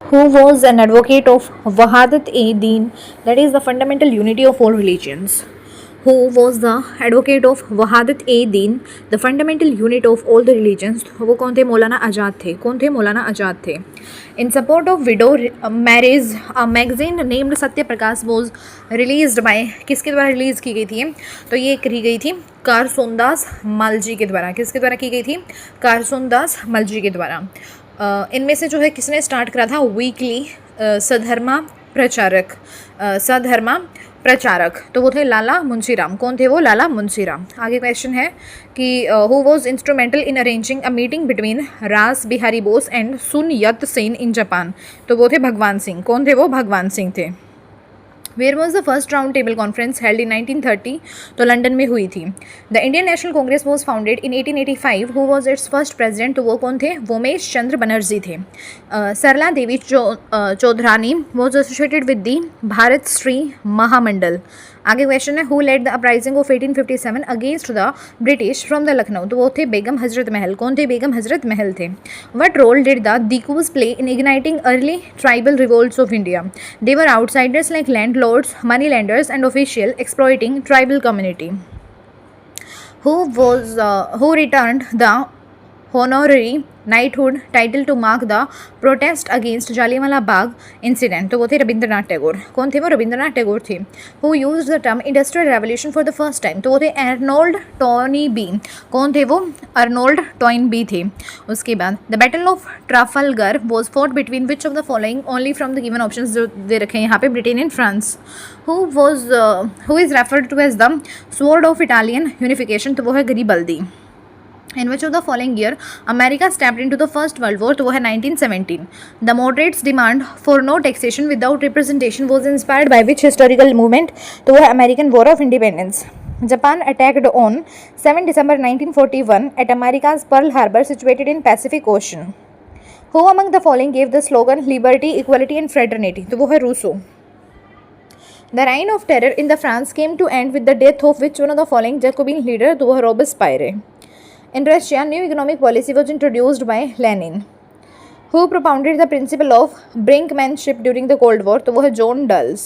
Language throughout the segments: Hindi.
who was an advocate of Wahadat-e-Din, that is the fundamental unity of all religions. Who was the advocate of Wahadat-e-Din, the fundamental unit of all the religions? वो कौन थे? मौलाना आज़ाद थे. कौन थे? मौलाना आज़ाद थे. In support of widow marriage, a magazine named Satya Prakash was released by, किसके द्वारा रिलीज़ की गई थी? तो ये करी गई थी कारसोनदास मालजी के द्वारा. किसके द्वारा की गई थी? कारसोनदास मालजी के द्वारा. इनमें से जो है किसने स्टार्ट करा था? वीकली सधर्मा प्रचारक. सधर्मा प्रचारक तो वो थे लाला मुंशीराम. कौन थे वो? लाला मुंशीराम. आगे क्वेश्चन है कि who was instrumental in arranging a meeting between रास बिहारी बोस एंड सुन यत सेन इन जापान. तो वो थे भगवान सिंह. कौन थे वो? भगवान सिंह थे. Where was the first Round Table Conference held in 1930? तो लंदन में हुई थी. The Indian National Congress was founded in 1885. Who was its first president? तो वो कौन थे? वोमेश चंद्र बनर्जी थे. Sarala Devi Chaudhurani was associated with the Bharat Shri Mahamandal. आगे क्वेश्चन है who led the uprising of 1857 against the British from the Lucknow? तो वो थे बेगम हजरत महल. कौन थे? बेगम हजरत महल थे. What role did the Dikus play in igniting early tribal revolts of India? They were outsiders like landlords, moneylenders and official exploiting tribal community. Who returned the honorary knighthood title to mark the protest against Jallianwala Bagh incident? तो वो थे रविंद्रनाथ टैगोर. कौन थे वो? रविंद्रनाथ टैगोर थे. Who used the term industrial revolution for the first time? तो वो थे अर्नोल्ड टॉयनबी. कौन थे वो? अर्नोल्ड टॉयनबी थे. उसके बाद the battle of Trafalgar was fought between which of the following only from the given options जो दे रखे हैं यहाँ पे? Britain and France. Who is referred to as the sword of Italian unification? तो वो है गरीबल्दी. In which of the following year America stepped into the First World War? तो वो है 1917. The moderates' demand for no taxation without representation was inspired by which historical movement? तो वो है American War of Independence. Japan attacked on 7 December 1941 at America's Pearl Harbor situated in Pacific Ocean. Who among the following gave the slogan Liberty, Equality and Fraternity? तो वो है Rousseau. The reign of terror in the France came to end with the death of which one of the following Jacobin leader? तो वो है Robespierre. In Russia, new economic policy was introduced by Lenin. Who propounded the principle of brinkmanship during the Cold War? तो वो है John dulls.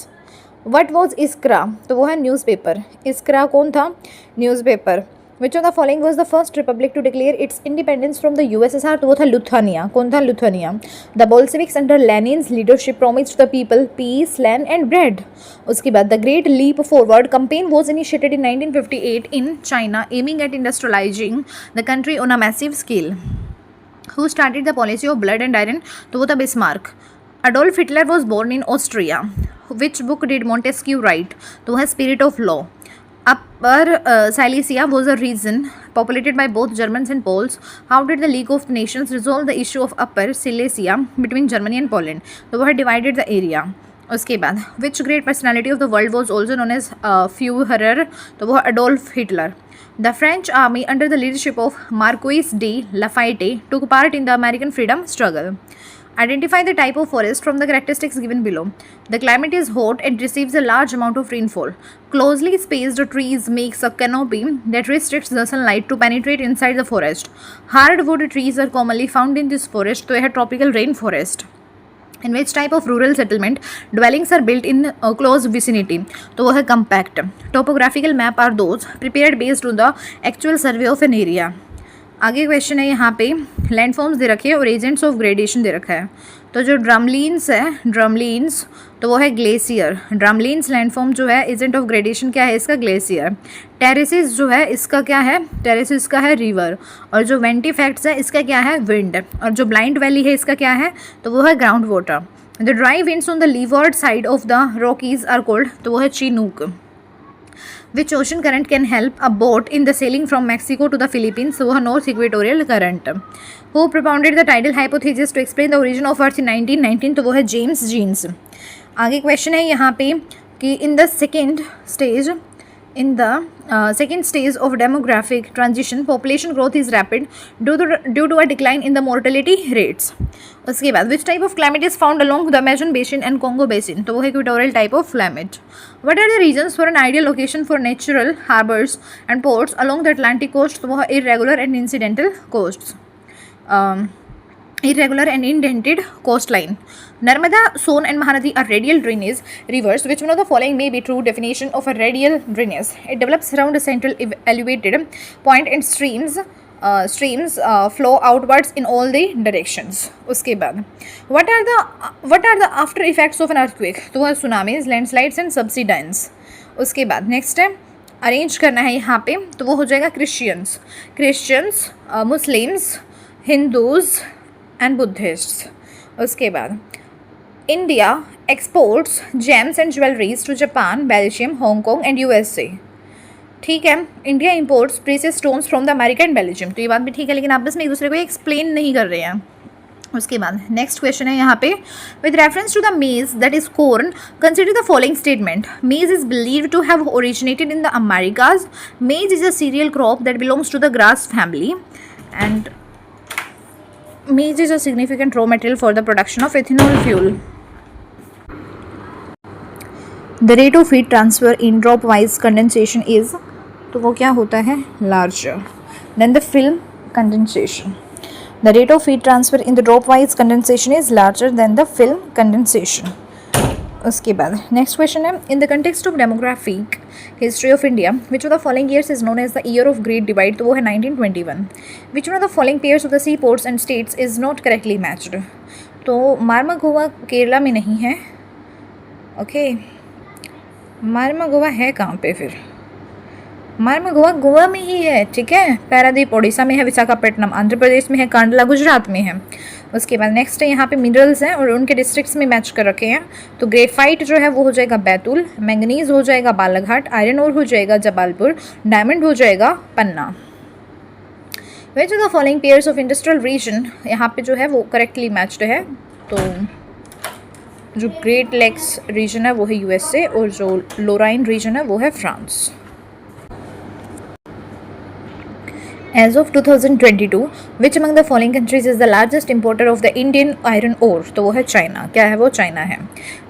What was ISKRA? तो वो है न्यूज़पेपर. ISKRA कौन था? Newspaper. Which of the following was the first republic to declare its independence from the USSR? तो वो था लुथानिया. कौन था? Lithuania. The Bolsheviks under Lenin's leadership promised the people peace, land and bread. उसके बाद the Great Leap Forward campaign was initiated in 1958 in China, aiming at industrializing the country on a massive scale. Who started the policy of blood and iron? तो वो था Bismarck. Adolf Hitler was born in Austria. Which book did Montesquieu write? तो है Spirit of Law. Upper Silesia was a region populated by both Germans and Poles. How did the League of Nations resolve the issue of Upper Silesia between Germany and Poland? तो वो है divided the area. उसके बाद which great personality of the world was also known as Führer? तो वो है Adolf Hitler. The French army under the leadership of Marquis de Lafayette took part in the American freedom struggle. Identify the type of forest from the characteristics given below. The climate is hot and receives a large amount of rainfall. Closely spaced trees makes a canopy that restricts the sunlight to penetrate inside the forest. Hardwood trees are commonly found in this forest, so a tropical rainforest. In which type of rural settlement dwellings are built in a close vicinity? तो वो है compact. Topographical map are those prepared based on the actual survey of an area. आगे क्वेश्चन है यहाँ पे लैंडफॉर्म्स दे रखे हैं और एजेंट्स ऑफ ग्रेडेशन दे रखा है. तो जो ड्रमलीन्स है, ड्रमलीन्स तो वो है ग्लेशियर. ड्रमलीन्स लैंडफॉर्म जो है एजेंट ऑफ ग्रेडेशन क्या है इसका? ग्लेशियर. टेरेसिस जो है इसका क्या है? टेरेसिस का है रिवर. और जो वेंटीफैक्ट्स है इसका क्या है? विंड. और जो ब्लाइंड वैली है इसका क्या है? तो वो है ground water. The dry winds on the leeward side of the Rockies are cold. तो वो है chinook. Which ocean current can help a boat in the sailing from Mexico to the Philippines? वो है north equatorial current. Who propounded the tidal hypothesis to explain the origin of Earth in 1919? तो वो है जेम्स जीन्स. आगे क्वेश्चन है यहाँ पे कि in the second stage of demographic transition, population growth is rapid due to a decline in the mortality rates. उसके बाद which type of climate is found along the Amazon basin and Congo basin? तो वो है equatorial type of climate. What are the reasons for an ideal location for natural harbors and ports along the Atlantic coast? तो वो है irregular and incidental coasts. irregular and indented coastline. Narmada, Son, and Mahanadi are radial drainage rivers. Which one of the following may be true definition of a radial drainage? It develops around a central elevated point and streams flow outwards in all the directions. उसके बाद what are the after effects of an earthquake? तो वह tsunamis, landslides and subsidence. उसके बाद नेक्स्ट है अरेंज करना है यहाँ पे, तो वो हो जाएगा Christians, Muslims, Hindus and Buddhist. उसके बाद India exports gems and jewelleries to Japan, Belgium, Hong Kong and USA. ठीक है, India imports precious stones from the America and Belgium. तो ये बात भी ठीक है, लेकिन आपस में एक दूसरे को एक्सप्लेन नहीं कर रहे हैं. उसके बाद नेक्स्ट क्वेश्चन है यहाँ पे, with reference to the maize that is corn consider the following statement. Maize is believed to have originated in the Americas. Maize is a cereal crop that belongs to the grass family and maize is a significant raw material for the production of ethanol fuel. The rate of heat transfer in drop wise condensation is, तो वो क्या होता है, larger than the film condensation. The rate of heat transfer in the drop wise condensation is larger than the film condensation. उसके बाद नेक्स्ट क्वेश्चन है, in the context of demographic history of India which of the following years is known as the year of great divide. तो वो है 1921. Which of the following pairs of the sea ports and states is not correctly matched. तो मार्मागोवा केरला में नहीं है. ओके, मार्मागोवा है कहाँ पे फिर? मार्मागोवा गोवा में ही है. ठीक है, पारादीप उड़ीसा में है, विशाखापट्टनम आंध्र प्रदेश में है, कांडला गुजरात में है. उसके बाद नेक्स्ट है यहाँ पे मिनरल्स हैं और उनके डिस्ट्रिक्ट्स में मैच कर रखे हैं. तो ग्रेफाइट जो है वो हो जाएगा बैतूल, मैंगनीज हो जाएगा बालाघाट, आयरन ओर हो जाएगा जबालपुर, डायमंड हो जाएगा Panna. Which of the following pairs of industrial region यहाँ पे जो है वो करेक्टली मैच्ड है. तो जो ग्रेट लेक्स रीजन है वो है यूएसए और जो लोराइन रीजन है वो है France. As of 2022, which among the following countries is the largest importer of the Indian iron ore? तो वो है चाइना. क्या है वो? चाइना है.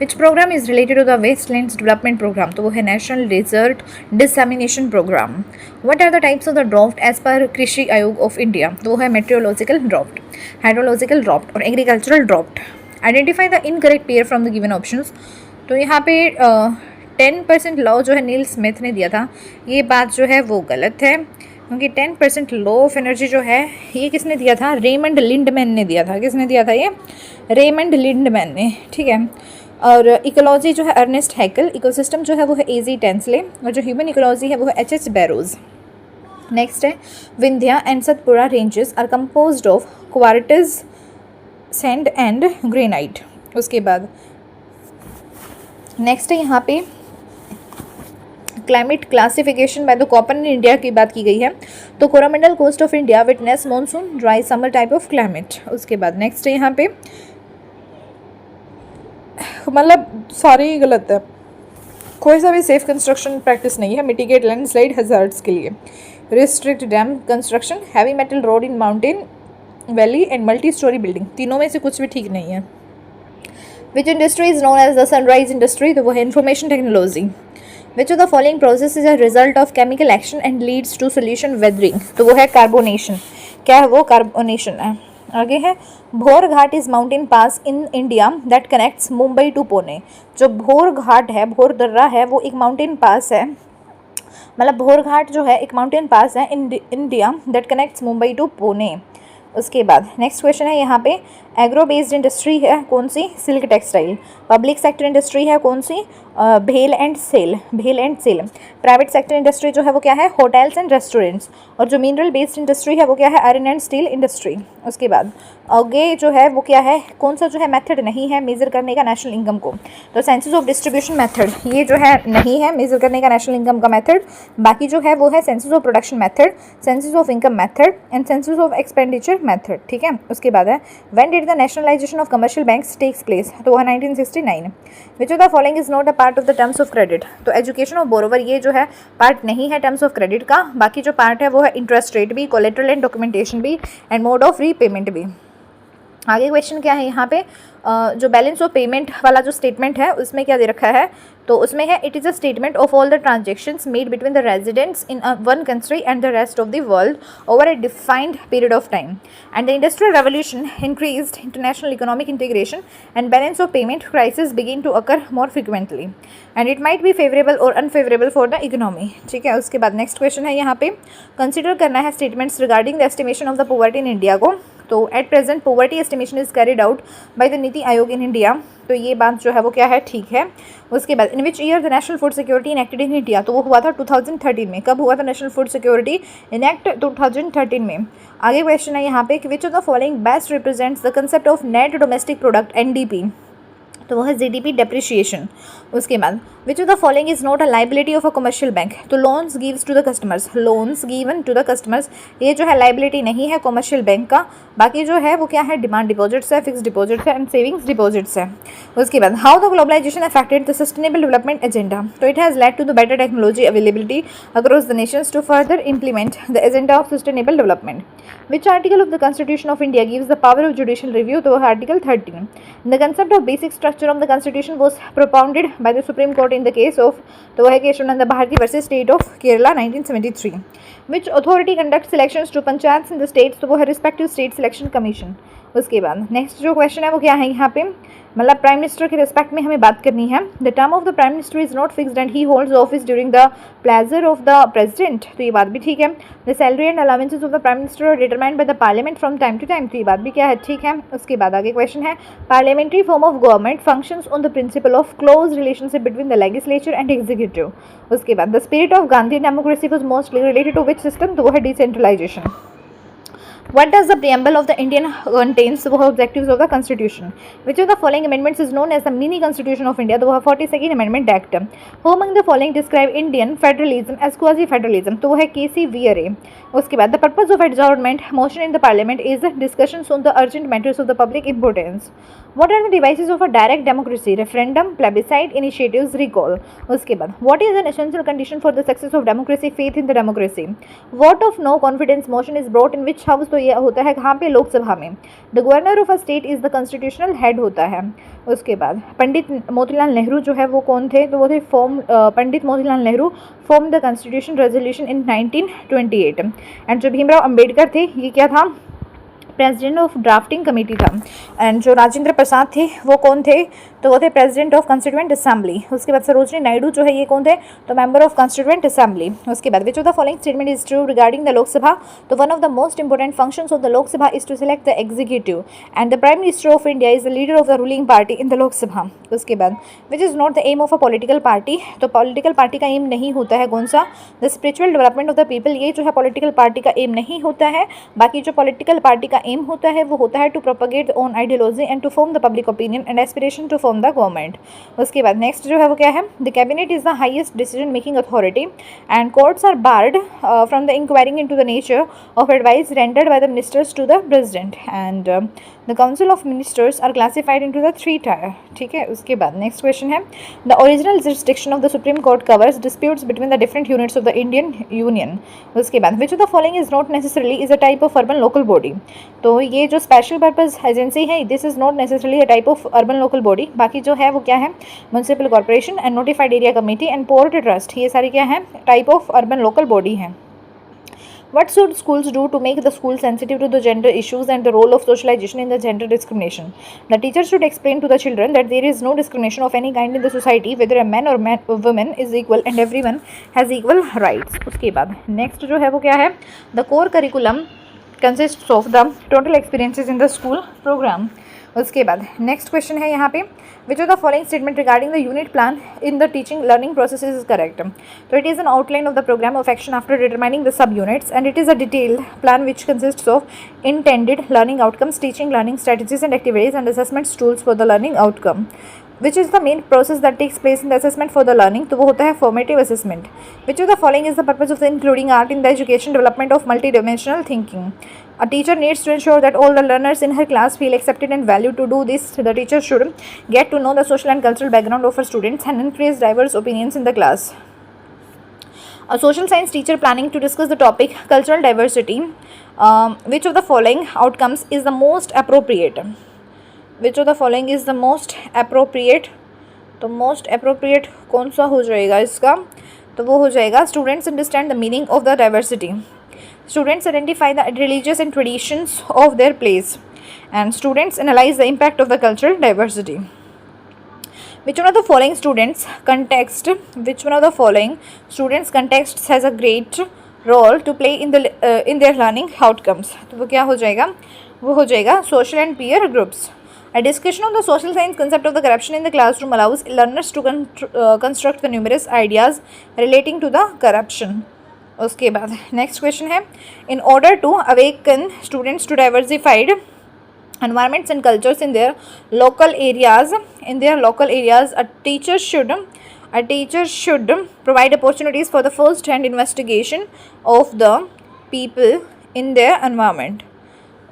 Which program is related to the Wastelands Development Program? तो वो है National Desert Dissemination Program. What are the types of the drought as per कृषि आयोग of India? तो वो है meteorological drought, hydrological drought और agricultural drought. Identify the incorrect pair from the given options. तो यहाँ पे 10% लॉ जो है नील स्मिथ ने दिया था, ये बात जो है वो गलत है, क्योंकि 10% लॉ ऑफ एनर्जी जो है ये किसने दिया था? रेमंड लिंडमैन ने दिया था. किसने दिया था? ये रेमंड लिंडमैन ने. ठीक है, और इकोलॉजी जो है अर्नेस्ट हैकल, इकोसिस्टम जो है वो है एजी टेंसले और जो ह्यूमन इकोलॉजी है वो है एच बैरोज. नेक्स्ट है, Vindhya and Satpura ranges are composed of quartz, sand and granite. उसके बाद नेक्स्ट है यहाँ पे climate classification by the Koppen India की बात की गई है. तो Coromandel coast of India witness monsoon dry summer type of climate. उसके बाद नेक्स्ट है यहाँ पे, मतलब सारे ही गलत है, कोई सा भी सेफ कंस्ट्रक्शन प्रैक्टिस नहीं है. मिटिगेट लैंडस्लाइड हैजार्ड्स के लिए, restrict dam construction, heavy metal road in mountain valley and multi storey building. तीनों में से कुछ भी ठीक नहीं है. Which industry is known as the sunrise industry? तो वो है information technology. Which of the following process is a result of chemical action and leads to solution weathering? तो वो है कार्बोनेशन. क्या है वो? कार्बोनेशन है. आगे है, Bhor Ghat is mountain pass in India that connects Mumbai to Pune. जो भोर घाट है, भोर दर्रा है, वो एक माउंटेन पास है, मतलब भोर घाट जो है एक माउंटेन पास है in India that connects Mumbai to Pune. उसके बाद नेक्स्ट क्वेश्चन है यहाँ पे, एग्रो बेस्ड इंडस्ट्री है कौन सी? Silk textile. Public sector industry है कौन सी? भेल and SAIL. Private sector industry जो है वो क्या है? Hotels and restaurants. और जो मिनरल बेस्ड इंडस्ट्री है वो क्या है? Iron and steel industry. उसके बाद आगे जो है वो क्या है? कौन सा जो है मेथड नहीं है मेजर करने का नेशनल इनकम को? तो सेंसस ऑफ डिस्ट्रीब्यूशन मेथड, ये जो है नहीं है मेजर करने का नेशनल इनकम का मेथड. बाकी जो है वो है census of production method, census of income method and census of expenditure method. ठीक है, उसके बाद है, when did the nationalisation of commercial banks takes place? तो 1969. Which of the following is not a part of the terms of credit? तो एजुकेशन ऑफ बोरोवर ये जो है पार्ट नहीं है टर्म्स ऑफ क्रेडिट का. बाकी जो पार्ट है वो है इंटरेस्ट रेट भी, कोलेटरल एंड डॉक्यूमेंटेशन भी एंड मोड ऑफ रीपेमेंट भी. आगे क्वेश्चन क्या है यहाँ पे, जो बैलेंस ऑफ पेमेंट वाला जो स्टेटमेंट है उसमें क्या दे रखा है, तो उसमें है it is a statement of all the transactions made between the residents in one country and the rest of the world over a defined period of time and the industrial revolution increased international economic integration and balance of payment crisis begin to occur more frequently and it might be favourable और अनफेवरेबल फॉर द इकोनॉमी। ठीक है, उसके बाद नेक्स्ट क्वेश्चन है यहाँ पे, कंसिडर करना है statements regarding the estimation of the poverty in India को। तो at present poverty estimation is carried out by the NITI Aayog in India, तो ये बात जो है वो क्या है, ठीक है। उसके बाद in which year the National Food Security enacted in India, तो वो हुआ था 2013 में। कब हुआ था नेशनल फूड सिक्योरिटी इनेक्ट? 2013 में। आगे क्वेश्चन है यहाँ पे कि which of the following best represents the concept of net domestic product NDP, तो वो है जीडीपी डेप्रिशिएशन। उसके बाद which of the following is not a liability of a commercial bank, तो loans gives to the customers, loans given to the customers, ये जो है लाइबिलिटी नहीं है कमर्शियल बैंक का। बाकी जो है वो क्या है, डिमांड डिपॉजिट्स है, फिक्स डिपॉजिट्स है एंड सेविंग्स डिपॉजिट्स है। उसके बाद how the globalisation affected the sustainable development agenda, तो it has led to the better technology availability across the nations to further implement the agenda of sustainable development. Which article of the Constitution of India gives the power of judicial review? तो Article 13. The concept of basic structure of the Constitution was propounded by the Supreme Court in the case of, तो है Keshavananda Bharti versus State of Kerala 1973. Which authority conducts elections to panchayats in the states? तो वो है respective state selection commission. उसके बाद नेक्स्ट जो क्वेश्चन है वो क्या है यहाँ पे, मतलब प्राइम मिनिस्टर के रिस्पेक्ट में हमें बात करनी है। The term of the prime minister is not fixed and he holds office during the pleasure of the president, तो ये बात भी ठीक है। The salary and allowances of the prime minister are determined by the parliament from time to time, तो ये बात भी क्या है, ठीक है। उसके बाद आगे क्वेश्चन है, parliamentary form of government functions on the principle of close relationship between the legislature and executive. उसके बाद the spirit of Gandhi democracy was mostly related to which system, तो वो है decentralisation. What does the preamble of the Indian contains? वो objectives of the Constitution. Which of the following amendments is known as the mini Constitution of India? तो वो 42nd Amendment Act. Who among the following describe Indian federalism as quasi federalism? तो वो है KC Weare. उसके बाद the purpose of adjournment motion in the Parliament is discussions on the urgent matters of the public importance. What are the devices of a direct democracy? Referendum, plebiscite, initiatives, recall. उसके बाद what is an essential condition for the success of democracy? Faith in the democracy. Vote of no confidence motion is brought in which house? तो ये होता है कहाँ पे, लोकसभा में। The governor of a state is the constitutional head होता है। उसके बाद पंडित मोतीलाल नेहरू जो है वो कौन थे, तो वो थे Pandit Motilal Nehru form the constitution resolution in 1928 and जो भीमराव अंबेडकर थे ये क्या था, प्रेसिडेंट ऑफ ड्राफ्टिंग कमेटी था। एंड जो राजेंद्र प्रसाद थे वो कौन थे, तो वो थे प्रेसिडेंट ऑफ कॉन्स्टिट्यूएंट असेंबली। उसके बाद सरोजनी नायडू जो है ये कौन थे, तो मेंबर ऑफ कॉन्स्टिट्यूएंट असेंबली। उसके बाद which of the following statement is true regarding the Lok Sabha, तो one of the most important functions of the Lok Sabha is to select the executive and the prime minister of India is the leader of the ruling party in the Lok Sabha. उसके बाद which is not the aim of a political party, तो पॉलिटिकल पार्टी का एम नहीं होता है कौन सा, the spiritual development of the people, ये जो है पॉलिटिकल पार्टी का एम नहीं होता है। बाकी जो पॉलिटिकल पार्टी का एम होता है वो होता है to propagate on ideology and to form the public opinion and aspiration to form the government. उसके बाद नेक्स्ट जो है वो क्या है, the cabinet is the highest decision making authority and courts are barred from the inquiring into the nature of advice rendered by the ministers to the president and the council of ministers are classified into the 3 tier. ठीक है, उसके बाद नेक्स्ट क्वेश्चन है, the original jurisdiction of the supreme court covers disputes between the different units of the Indian union. उसके बाद which of the following is not necessarily is a type of urban local body, तो ये जो स्पेशल पर्पज एजेंसी है this is not necessarily a type of urban local body. बाकी जो है वो क्या है, municipal corporation and notified area committee and port trust, ये सारी क्या है, type of urban local body है। What should schools do to make the school sensitive to the gender issues and the role of socialization in the gender discrimination? The teacher should explain to the children that there is no discrimination of any kind in the society, whether a man or woman is equal and everyone has equal rights. उसके बाद next जो है वो क्या है, the core curriculum consists of the total experiences in the school program. उसके बाद नेक्स्ट क्वेश्चन है यहाँ पे, which of the following statement regarding the unit plan in the teaching learning process is correct, तो it is an outline of the programme of action after determining the sub units and it is a detailed plan which consists of intended learning outcomes, teaching learning strategies and activities and assessment tools for the learning outcome. Which is the main process that takes place in the assessment for the learning, तो वो होता है formative assessment. Which of the following is the purpose of including art in the education development of multi dimensional thinking. A teacher needs to ensure that all the learners in her class feel accepted and valued. To do this, the teacher should get to know the social and cultural background of her students and increase diverse opinions in the class. A social science teacher planning to discuss the topic cultural diversity. Which of the following outcomes is the most appropriate? Which of the following is the most appropriate? तो मोस्ट अप्रोप्रिएट कौन सा हो जाएगा इसका? तो वो हो जाएगा students understand the meaning of the diversity, students identify the religious and traditions of their place, and students analyse the impact of the cultural diversity. Which one of the following students context? Which one of the following students context has a great role to play in their learning outcomes? तो वो क्या हो जाएगा? वो हो जाएगा social and peer groups. A discussion on the social science concept of the corruption in the classroom allows learners to construct the numerous ideas relating to the corruption. उसके बाद next question है, in order to awaken students to diversified environments and cultures in their local areas, a teacher should provide opportunities for the first hand investigation of the people in their environment.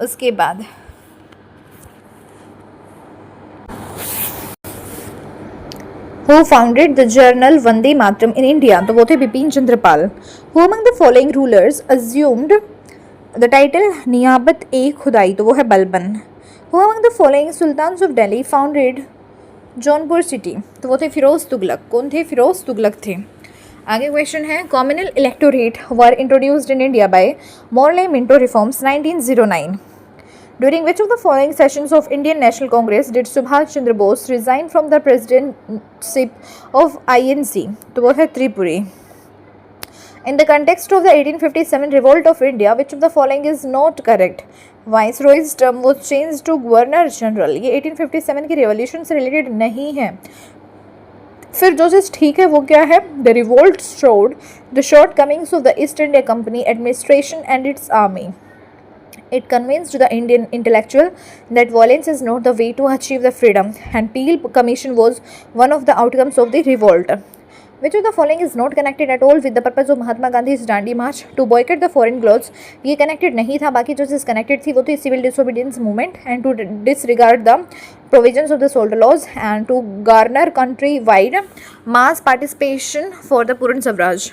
उसके बाद Who founded the journal Vande Mataram in India? तो वो थे Bipin Chandra Pal. Who among the following rulers assumed the title नियाबत ए खुदाई? तो वो है Balban. Who among the following sultans of Delhi founded Jaunpur city? तो वो थे फिरोज तुगलक. कौन थे? फिरोज तुगलक थे. आगे क्वेश्चन है, communal electorate were introduced in India by Morley Minto reforms 1909. During which of the following sessions of Indian National Congress did Subhash Chandra Bose resign from the presidency of INC? तो वो है Tripuri. In the context of the 1857 revolt of India, which of the following is not correct? Viceroy's term was changed to Governor General. ये 1857 की revolution से related नहीं है. फिर जो चीज़ ठीक है वो क्या है? The revolt showed the shortcomings of the East India Company administration and its army. It convinced the Indian intellectual that violence is not the way to achieve the freedom, and Peel Commission was one of the outcomes of the revolt. Which of the following is not connected at all with the purpose of Mahatma Gandhi's Dandi March to boycott the foreign clothes? ये connected नहीं था. बाकी जो चीज़ connected थी वो थी civil disobedience movement and to disregard the provisions of the soldier laws and to garner country-wide mass participation for the Puran Swaraj.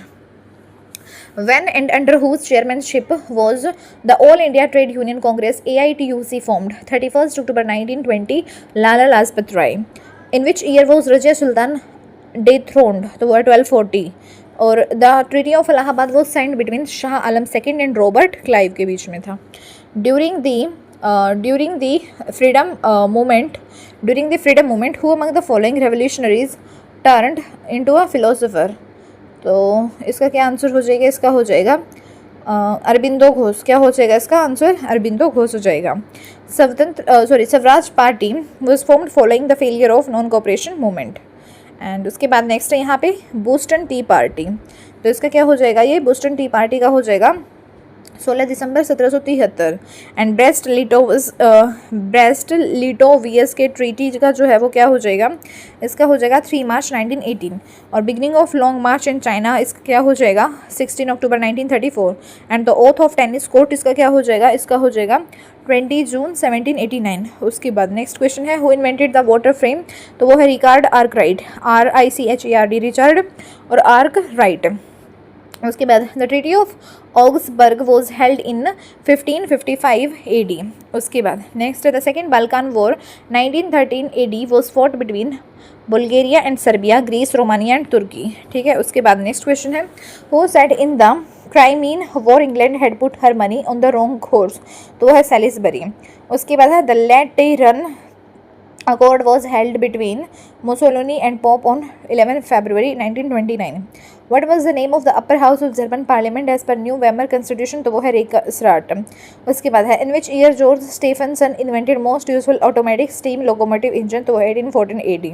When and under whose chairmanship was the All India Trade Union Congress AITUC formed? 31st October 1920, Lala Lajpat Rai. In which year was Rajia Sultan dethroned? तो वो 1240. और the Treaty of Allahabad was signed between Shah Alam II and Robert Clive के बीच में था. During the freedom movement, who among the following revolutionaries turned into a philosopher? तो इसका क्या आंसर हो जाएगा? इसका हो जाएगा अरबिंदो घोष. क्या हो जाएगा इसका आंसर? अरबिंदो घोष हो जाएगा. Swaraj party was formed following the failure of non cooperation movement. And उसके बाद नेक्स्ट है यहाँ पे बोस्टन टी पार्टी. तो इसका क्या हो जाएगा? ये बोस्टन टी पार्टी का हो जाएगा 16 दिसंबर 1773. एंड ब्रेस्ट लिटोवियस के ट्रीटी का जो है वो क्या हो जाएगा? इसका हो जाएगा 3 मार्च 1918. और beginning of long March in China इसका क्या हो जाएगा? 16 अक्टूबर 1934. And the oath of tennis court इसका क्या हो जाएगा? इसका हो जाएगा 20 जून 1789. उसके बाद नेक्स्ट क्वेश्चन है, who invented the water frame? तो वो है रिकार्ड आर्कराइट. RICHARD रिचार्ड और आर्क राइट. उसके बाद the treaty of Augsburg was held in 1555 AD. उसके बाद नेक्स्ट है the second Balkan war 1913 AD was fought between Bulgaria and Serbia, Greece, Romania and Turkey. ठीक है. उसके बाद नेक्स्ट क्वेश्चन है, who said in the Crimean war England had put her money on the wrong course? तो है सैलिसबरी. उसके बाद है the लेटेरन accord was held between Mussolini and Pope on 11 February 1929. What was the name of the upper house of German parliament as per new Weimar constitution? तो वो है Reichsrat. उसके बाद है, in which year George Stephenson invented most useful automatic steam locomotive engine? तो वो 1814 AD.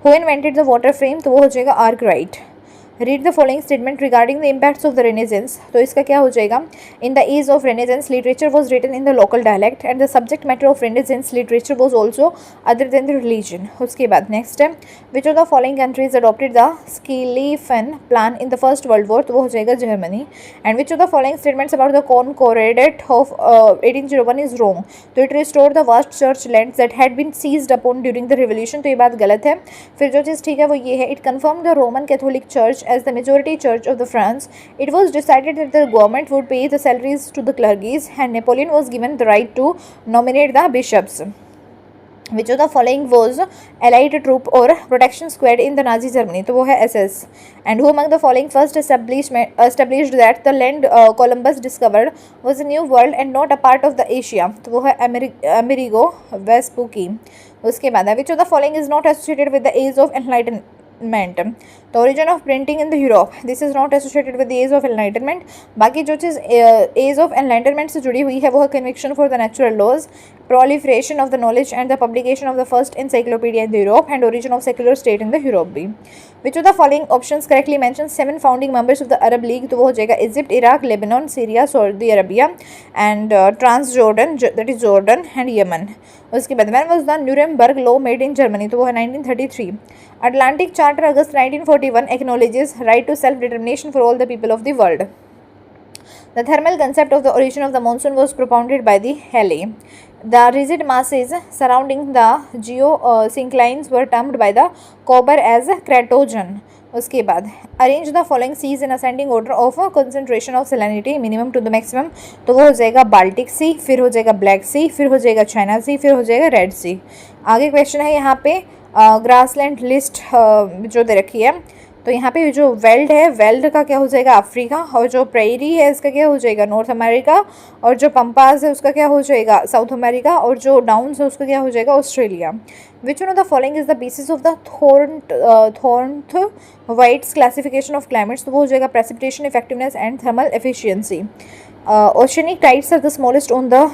Who invented the water frame? तो वो हो जाएगा Arkwright. Read the following statement regarding the impacts of the Renaissance. तो इसका क्या हो जाएगा? In the age of Renaissance literature was written in the local dialect and the subject matter of Renaissance literature was also other than the religion. उसके बाद नेक्स्ट है, which of the following countries adopted the Schlieffen plan in the first world war? तो वो हो जाएगा Germany. And which of the following statements about the concordat of 1801 is wrong? तो it restore the vast church land that had been seized upon during the revolution. तो ये बात गलत है. फिर जो चीज़ ठीक है वो ये है, it confirm the Roman Catholic church as the majority church of the France, it was decided that the government would pay the salaries to the clergies, and Napoleon was given the right to nominate the bishops. Which of the following was allied troop or protection squad in the Nazi Germany? तो वो है SS. And who among the following first established that the land Columbus discovered was a new world and not a part of the Asia? तो वो है Amerigo Vespucci. उसके बाद which of the following is not associated with the age of enlightenment? The origin of printing in the Europe, this is not associated with the age of enlightenment. बाकी जो चीज़ age of enlightenment से जुड़ी हुई है वो है conviction for the natural laws, proliferation of the knowledge and the publication of the first encyclopedia in the Europe, and origin of secular state in the Europe भी. Which of the following options correctly mentions 7 founding members of the Arab League? तो वो हो जाएगा Egypt, Iraq, Lebanon, Syria, Saudi Arabia and Transjordan, that is Jordan and Yemen. उसके बाद when was the Nuremberg law made in Germany? तो वो है 1933. Atlantic Charter August 1941 acknowledges right to self determination for all the people of the world. The thermal concept of the origin of the monsoon was propounded by the Halley. The rigid masses surrounding the geosynclines were termed by the Kober as Kratogen. उसके बाद arrange the following seas in ascending order of concentration of salinity minimum to the maximum. तो वो हो जाएगा बाल्टिक सी, फिर हो जाएगा ब्लैक सी, फिर हो जाएगा चाइना सी, फिर हो जाएगा रेड सी. आगे क्वेश्चन है यहाँ पे ग्रासलैंड लिस्ट जो दे रखी है. तो यहाँ पे जो वेल्ड है, वेल्ड का क्या हो जाएगा अफ्रीका, और जो प्रेरी है इसका क्या हो जाएगा नॉर्थ अमेरिका, और जो पंपास है उसका क्या हो जाएगा साउथ अमेरिका, और जो डाउन्स है उसका क्या हो जाएगा Australia. Which one of the following is the basis of the Thornthwaite's classification of climates? तो वो हो जाएगा precipitation effectiveness and thermal efficiency. Oceanic tides are the smallest on the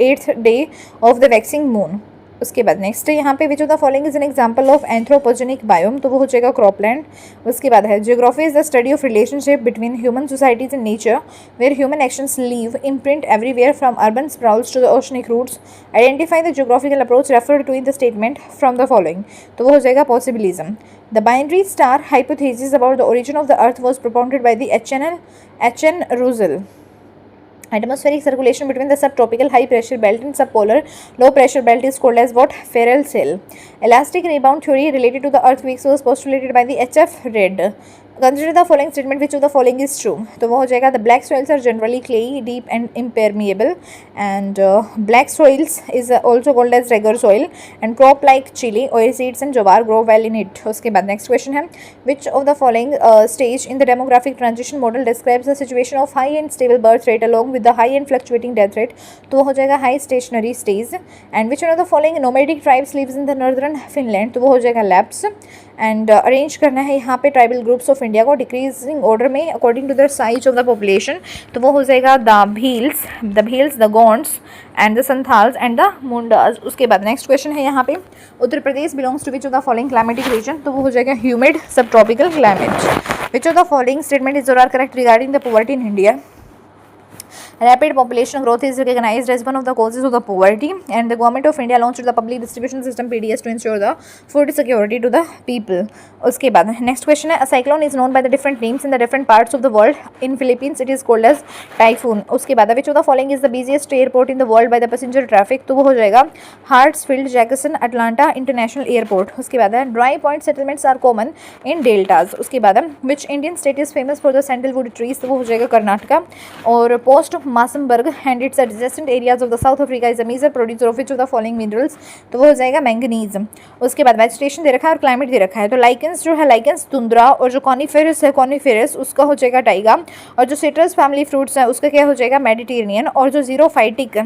8th day of the waxing moon. उसके बाद नेक्स्ट है यहाँ पे which of the following is an example of anthropogenic biome? तो वो हो जाएगा क्रॉपलैंड. उसके बाद है geography is the study of relationship between human societies in nature where human actions leave imprint everywhere from urban sprouts to the oceanic roots. Identify the geographical approach referred to in the statement from the following. तो वो हो जाएगा possibilism. The binary star hypothesis about the origin of the earth was propounded by the H.N. Russell. Atmospheric circulation between the subtropical high pressure belt and subpolar low pressure belt is called as what? Ferrel cell. Elastic rebound theory related to the earthquakes was postulated by the H.F. Reid. Consider the following statement, which of the following is true? तो वो हो जाएगा the black soils are generally clayey, deep and impermeable, and black soils is also called as regular soil, and crop like chili, oilseeds and jowar grow well in it. उसके बाद next question है which of the following stage in the demographic transition model describes the situation of high and stable birth rate along with the high and fluctuating death rate? तो वो हो जाएगा high stationary stage. And which one of the following nomadic tribes lives in the northern Finland? तो वो हो जाएगा Lapps. एंड अरेंज करना है यहाँ पे ट्राइबल ग्रुप्स ऑफ इंडिया को डिक्रीजिंग ऑर्डर में according to the size of the population. तो वो हो जाएगा the Bhils, the Gonds and the Santhals and the Mundas. उसके बाद नेक्स्ट क्वेश्चन है यहाँ पे Uttar Pradesh belongs to which of the following climatic region? तो वो हो जाएगा humid sub tropical climate. Which of the following statement is are correct regarding the poverty in India? Rapid population growth is recognized as one of the causes of the poverty, and the government of India launched the public distribution system PDS to ensure the food security to the people. उसके बाद next question है a cyclone is known by the different names in the different parts of the world. In Philippines it is called as typhoon. उसके बाद which of the following is the busiest airport in the world by the passenger traffic? तो वो हो जाएगा Hartsfield Jackson Atlanta International Airport. उसके बाद है dry point settlements are common in deltas. उसके बाद है which Indian state is famous for the sandalwood trees? तो वो हो जाएगा कर्नाटका. और post Massenburg and its adjacent areas of the South Africa is a major producer of which of the following minerals? तो वो हो जाएगा मैंगनीज. उसके बाद वेजिटेशन दे रखा है और क्लाइमेट दे रखा है. तो लाइकेंस जो है लाइकेंस तुंद्रा, और जो कॉनिफेरस है कॉनिफेरस उसका हो जाएगा टाइगा, और जो सिट्रस फैमिली फ्रूट्स है उसका क्या हो जाएगा मेडिटेरियन, और जो जीरोफाइटिक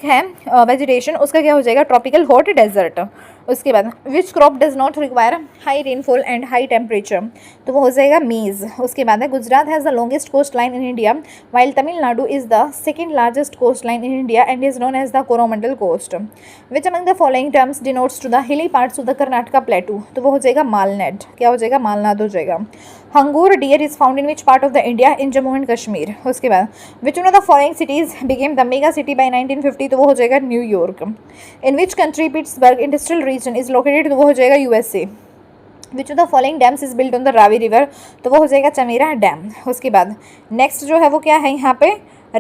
है वेजिटेशन उसका क्या हो जाएगा ट्रॉपिकल हॉट डेजर्ट. उसके बाद which crop does not require high rainfall and high temperature? तो वो हो जाएगा मीज़. उसके बाद है Gujarat has the longest coast line in India while Tamil Nadu is the second largest coast line in India and is known as the Coromandel coast. Which among the following terms denotes to the hilly parts of the Karnataka plateau? तो वो हो जाएगा मालनेड. क्या हो जाएगा मालनाद हो जाएगा. Hangul deer is found in which part of the India? In Jammu and Kashmir. उसके बाद which one of the following cities became the mega city by 1950? तो वो हो जाएगा New York. In which country Pittsburgh industrial region is located? तो वो हो जाएगा USA. Which of the following dams is built on the Ravi river? तो वो हो जाएगा चमेरा डैम. उसके बाद नेक्स्ट जो है वो क्या है यहाँ पे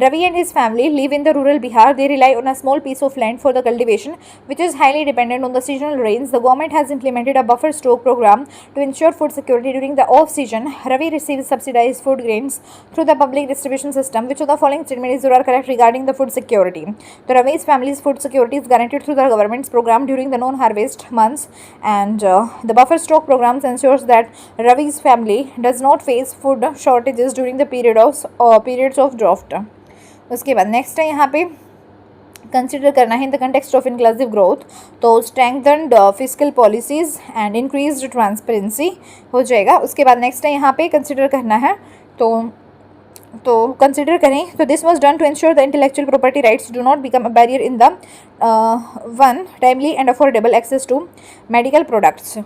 Ravi and his family live in the rural Bihar. They rely on a small piece of land for the cultivation, which is highly dependent on the seasonal rains. The government has implemented a buffer stock program to ensure food security during the off-season. Ravi receives subsidized food grains through the public distribution system. Which of the following statements are correct regarding the food security? The Ravi's family's food security is guaranteed through the government's program during the non-harvest months, and the buffer stock program ensures that Ravi's family does not face food shortages during the periods of drought. उसके बाद नेक्स्ट है यहाँ पे कंसिडर करना है in the context of inclusive growth, तो strengthened fiscal policies and increased transparency हो जाएगा. उसके बाद नेक्स्ट है यहाँ पे कंसिडर करना है, तो कंसिडर करें तो this was done to ensure the intellectual property rights do not become a barrier in the timely and affordable access to medical products.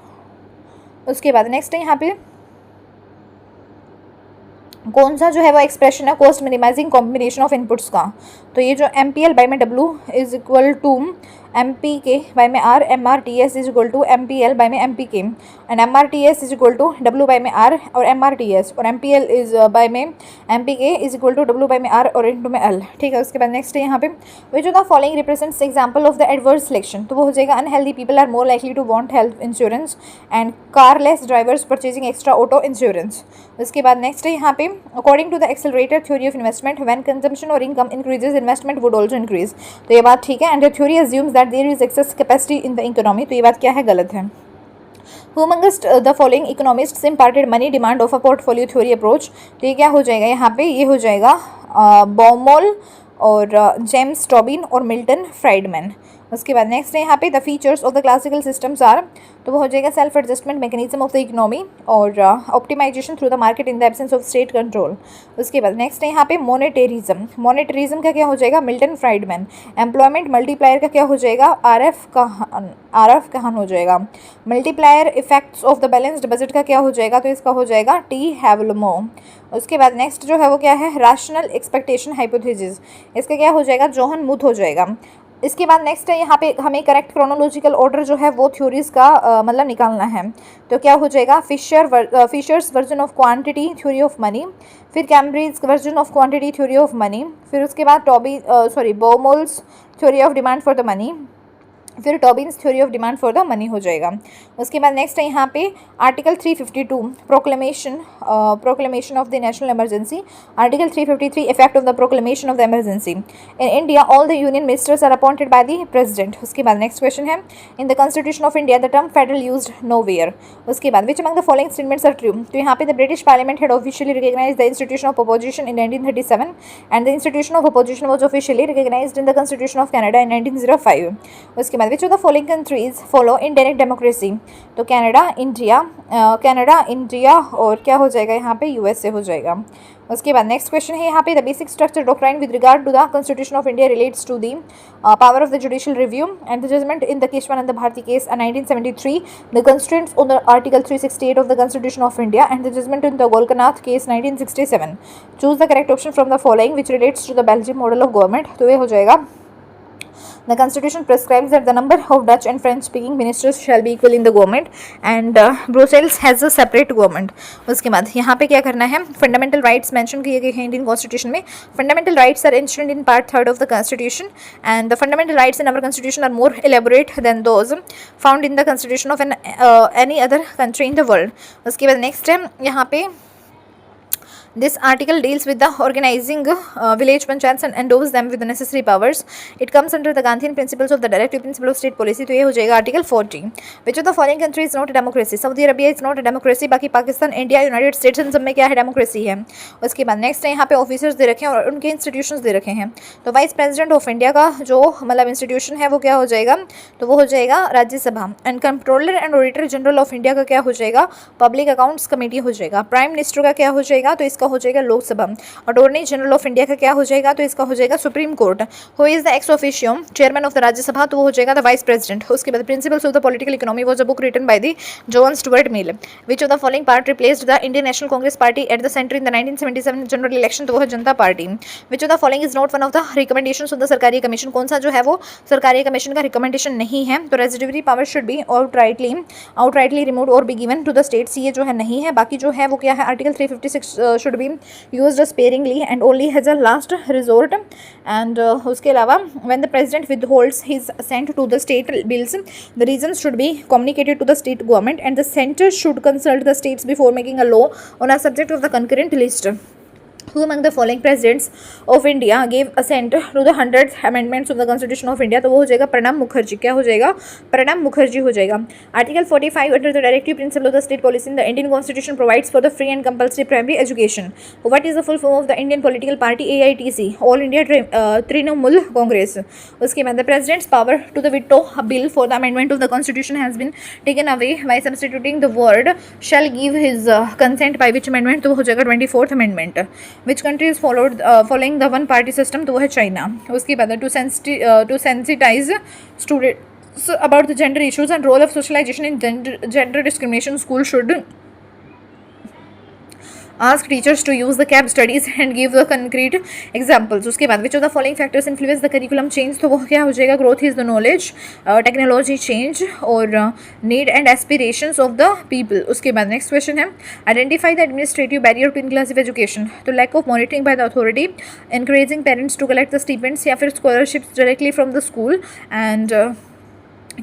उसके बाद नेक्स्ट है यहाँ पे कौन सा जो है वो एक्सप्रेशन है cost minimising combination of inputs का. तो ये जो MPL बाय में W is equal to MPK by में R, MRTS is equal to MPL by में MPK, and MRTS is equal to W by में R और MRTS, और MPL इज बाय में MPK is equal to W by में R और इनटू में L. ठीक है. उसके बाद नेक्स्ट है यहाँ पे which of the following represents example of the adverse selection. तो वो हो जाएगा unhealthy people are more likely to want health insurance and careless drivers purchasing extra auto insurance. उसके बाद नेक्स्ट है यहाँ पे according to the accelerated theory of investment when consumption और income increases investment would also increase. तो ये बात ठीक है. And the theory assumes that there is excess capacity in the economy. तो ये बात क्या है, गलत है. Who amongst the following economists imparted money demand of a portfolio theory approach. तो ये क्या हो जाएगा यहाँ पे, ये हो जाएगा बॉमोल और जेम्स टॉबिन और मिल्टन फ्राइडमैन. उसके बाद नेक्स्ट है यहाँ पे the features of the classical systems are. तो वो हो जाएगा self adjustment mechanism of the economy और optimisation through the market in the absence of state control. उसके बाद नेक्स्ट है यहाँ पे मोनेटरिज्म. मोनेटरिज्म का क्या हो जाएगा, मिल्टन फ्राइडमैन. एम्प्लॉयमेंट मल्टीप्लायर का क्या हो जाएगा, RF कहान हो जाएगा. Multiplier effects of the balanced budget का क्या हो जाएगा, तो इसका हो जाएगा T. हैवलमो. उसके बाद नेक्स्ट जो है वो क्या है, रैशनल एक्सपेक्टेशन हाइपोथेसिस. इसका क्या हो जाएगा, जोहन मुथ हो जाएगा. इसके बाद नेक्स्ट है यहाँ पे हमें करेक्ट क्रोनोलॉजिकल ऑर्डर जो है वो थ्योरीज का मतलब निकालना है. तो क्या हो जाएगा, Fisher's version of quantity theory of money, फिर Cambridge version of quantity theory of money, फिर उसके बाद Baumol's theory of demand for the money, फिर Tobin's theory of demand for the money हो जाएगा. उसके बाद नेक्स्ट है यहाँ पे article 352 proclamation of the national emergency. Article 353 effect of the proclamation of the emergency. In India all the union ministers are appointed by the president. उसके बाद नेक्स्ट क्वेश्चन है in the constitution of India the term federal used nowhere. उसके बाद which among the following statements are true. तो यहाँ पे the British parliament had officially recognised the institution of opposition in 1937 and the institution of opposition was officially recognised in the constitution of Canada in 1905. उसके बाद which of the following countries follow indirect democracy. तो कनाडा, इंडिया और क्या हो जाएगा यहाँ पे, USA हो जाएगा. उसके बाद नेक्स्ट क्वेश्चन है यहाँ पे the basic structure doctrine with regard to the constitution of India relates to the power of the judicial review and the judgment in the Kesavananda Bharati case 1973, the constraints on the article 368 of the constitution of India and the judgment in the Golaknath case 1967. Choose the correct option from the following which relates to the Belgium model of government. तो ये हो जाएगा The Constitution prescribes that the number of Dutch and French-speaking ministers shall be equal in the government, and Brussels has a separate government. उसके बाद यहाँ पे क्या करना है, फंडामेंटल राइट्स मेंशन किए गए हैं इंडियन कॉन्स्टिट्यूशन में. Fundamental rights are insured in part 3 of the constitution and the fundamental rights in our constitution are more elaborate than those found in the constitution of any other country in the world. उसके बाद नेक्स्ट है यहाँ पे this article deals with the organizing village panchayats and endows them with the necessary powers. It comes under the Gandhian principles of the directive principle of state policy. तो ये हो जाएगा article 40. Which of the following country is not a democracy? Saudi Arabia is not a democracy. बाकी Pakistan, India, United states in सब में क्या है, डेमोक्रेसी है. उसके बाद नेक्स्ट है यहाँ पे ऑफिसर्स दे रखे हैं और उनके इंस्टीट्यूशंस दे रखे हैं. तो वाइस प्रेसिडेंट ऑफ इंडिया का जो मतलब इंस्टीट्यूशन है वो क्या हो जाएगा, तो वो हो जाएगा Rajya Sabha. And controller and auditor general of India का क्या हो जाएगा, पब्लिक अकाउंट्स कमेटी हो जाएगा. प्राइम मिनिस्टर का क्या हो जाएगा, तो इसका हो जाएगा Lok Sabha. Attorney general of India का क्या हो जाएगा, तो इसका हो जाएगा supreme court. Who is the ex officio chairman of the Rajya Sabha, तो वो हो जाएगा द वाइस प्रेसिडेंट. उसके बाद principles of the political economy was a book written by the John Stuart Mill. Which of the following part replaced the Indian National Congress party at the centre in the 1977 general election, तो वो है जनता party. Which of the following is not one of the recommendations of the सरकारी कमीशन. कौन सा जो है वो सरकारी कमीशन का रिकमेंडेशन नहीं है, तो residuary power should be outrightly removed और be given to the states. ये जो है नहीं है. बाकी जो है वो क्या है, article 356 should be used sparingly and only as a last resort. And उसके अलावा when the president withholds his assent to the state bills, the reasons should be communicated to the state government and the center should consult the states before making a law on a subject of the concurrent list. Who among the following presidents of India gave assent to the 100th amendments of the Constitution of India? तो वो हो जाएगा प्रणब मुखर्जी. क्या हो जाएगा? प्रणब मुखर्जी हो जाएगा. Article 45 under the directive principle of the state policy in the Indian Constitution provides for the free and compulsory primary education. What is the full form of the Indian political party? AITC, All India Trinamool Congress. उसके बाद the president's power to the veto a bill for the amendment of the constitution has been taken away by substituting the word shall give his consent by which amendment? तो हो जाएगा 24th amendment. Which country is following the one party system? तो वो है चाइना. उसके बाद to sensitize students about the gender issues and role of socialization in gender discrimination, school should ask teachers to use the CAP studies and give the concrete examples. उसके बाद which of the following factors influence the curriculum change? तो वो क्या हो जाएगा? growth is the knowledge, technology change और need and aspirations of the people. उसके बाद next question है identify the administrative barrier to inclusive education. तो lack of monitoring by the authority, encouraging parents to collect the stipends या फिर scholarships directly from the school and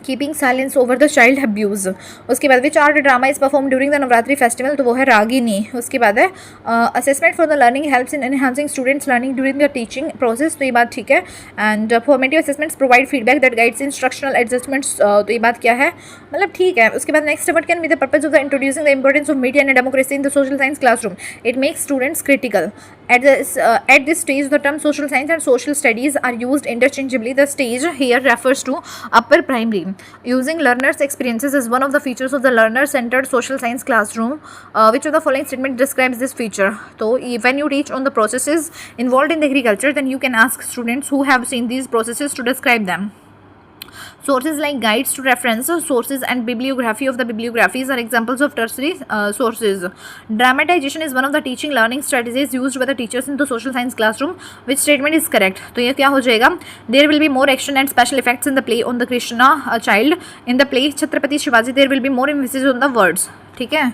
keeping silence over the child abuse. उसके बाद विच art drama is perform during the Navratri festival? तो वो है रागिनी. उसके बाद है assessment for the learning helps in enhancing students learning during the teaching process. तो ये बात ठीक है. And formative assessments provide feedback that guides instructional adjustments. तो ये बात क्या है? मतलब ठीक है. उसके बाद next what can be the purpose of the introducing the importance of media and democracy in the social science classroom? It makes students critical. At this stage, the term social science and social studies are used interchangeably. The stage here refers to upper primary. Using learners' experiences is one of the features of the learner-centered social science classroom. Which of the following statement describes this feature? So, when you teach on the processes involved in the agriculture, then you can ask students who have seen these processes to describe them. Sources like guides to reference sources and bibliography of the bibliographies are examples of tertiary sources. Dramatization is one of the teaching learning strategies used by the teachers in the social science classroom. Which statement is correct? तो ये क्या हो जाएगा? There will be more action and special effects in the play on the Krishna child. In the play Chhatrapati Shivaji, there will be more emphasis on the words. ठीक है.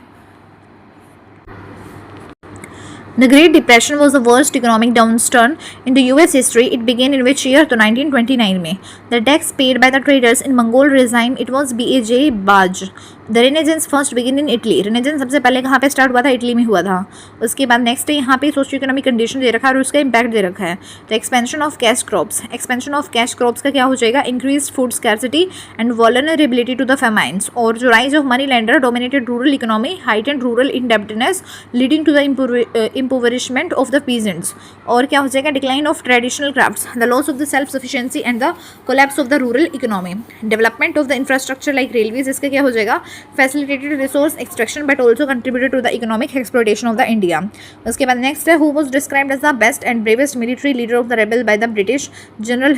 The Great Depression was the worst economic downturn in the US history. It began in which year? तो 1929 में. The tax paid by the traders in Mongol regime, it was BAJ Baj. The Renaissance first began in Italy. Renaissance सबसे पहले कहाँ पे स्टार्ट हुआ था? इटली में हुआ था. उसके बाद नेक्स्ट यहाँ पे सोशियो इकोनॉमिक कंडीशन दे रखा है और उसका इम्पैक्ट दे रखा है. तो expansion of cash crops. Expansion of cash crops का क्या हो जाएगा? Increase food scarcity and vulnerability to the famines. और जो rise of money lender dominated rural economy, heightened rural indebtedness leading to the impoverishment of the peasants. और क्या हो जाएगा? Decline of traditional crafts, the loss of the self sufficiency and the collapse of the rural economy. Development of the infrastructure like railways, इसका क्या हो जाएगा? Facilitated resource extraction but also contributed to the economic exploitation of the India. उसके बाद नेक्स्ट है who was described as the best and bravest military leader of the rebel by the British general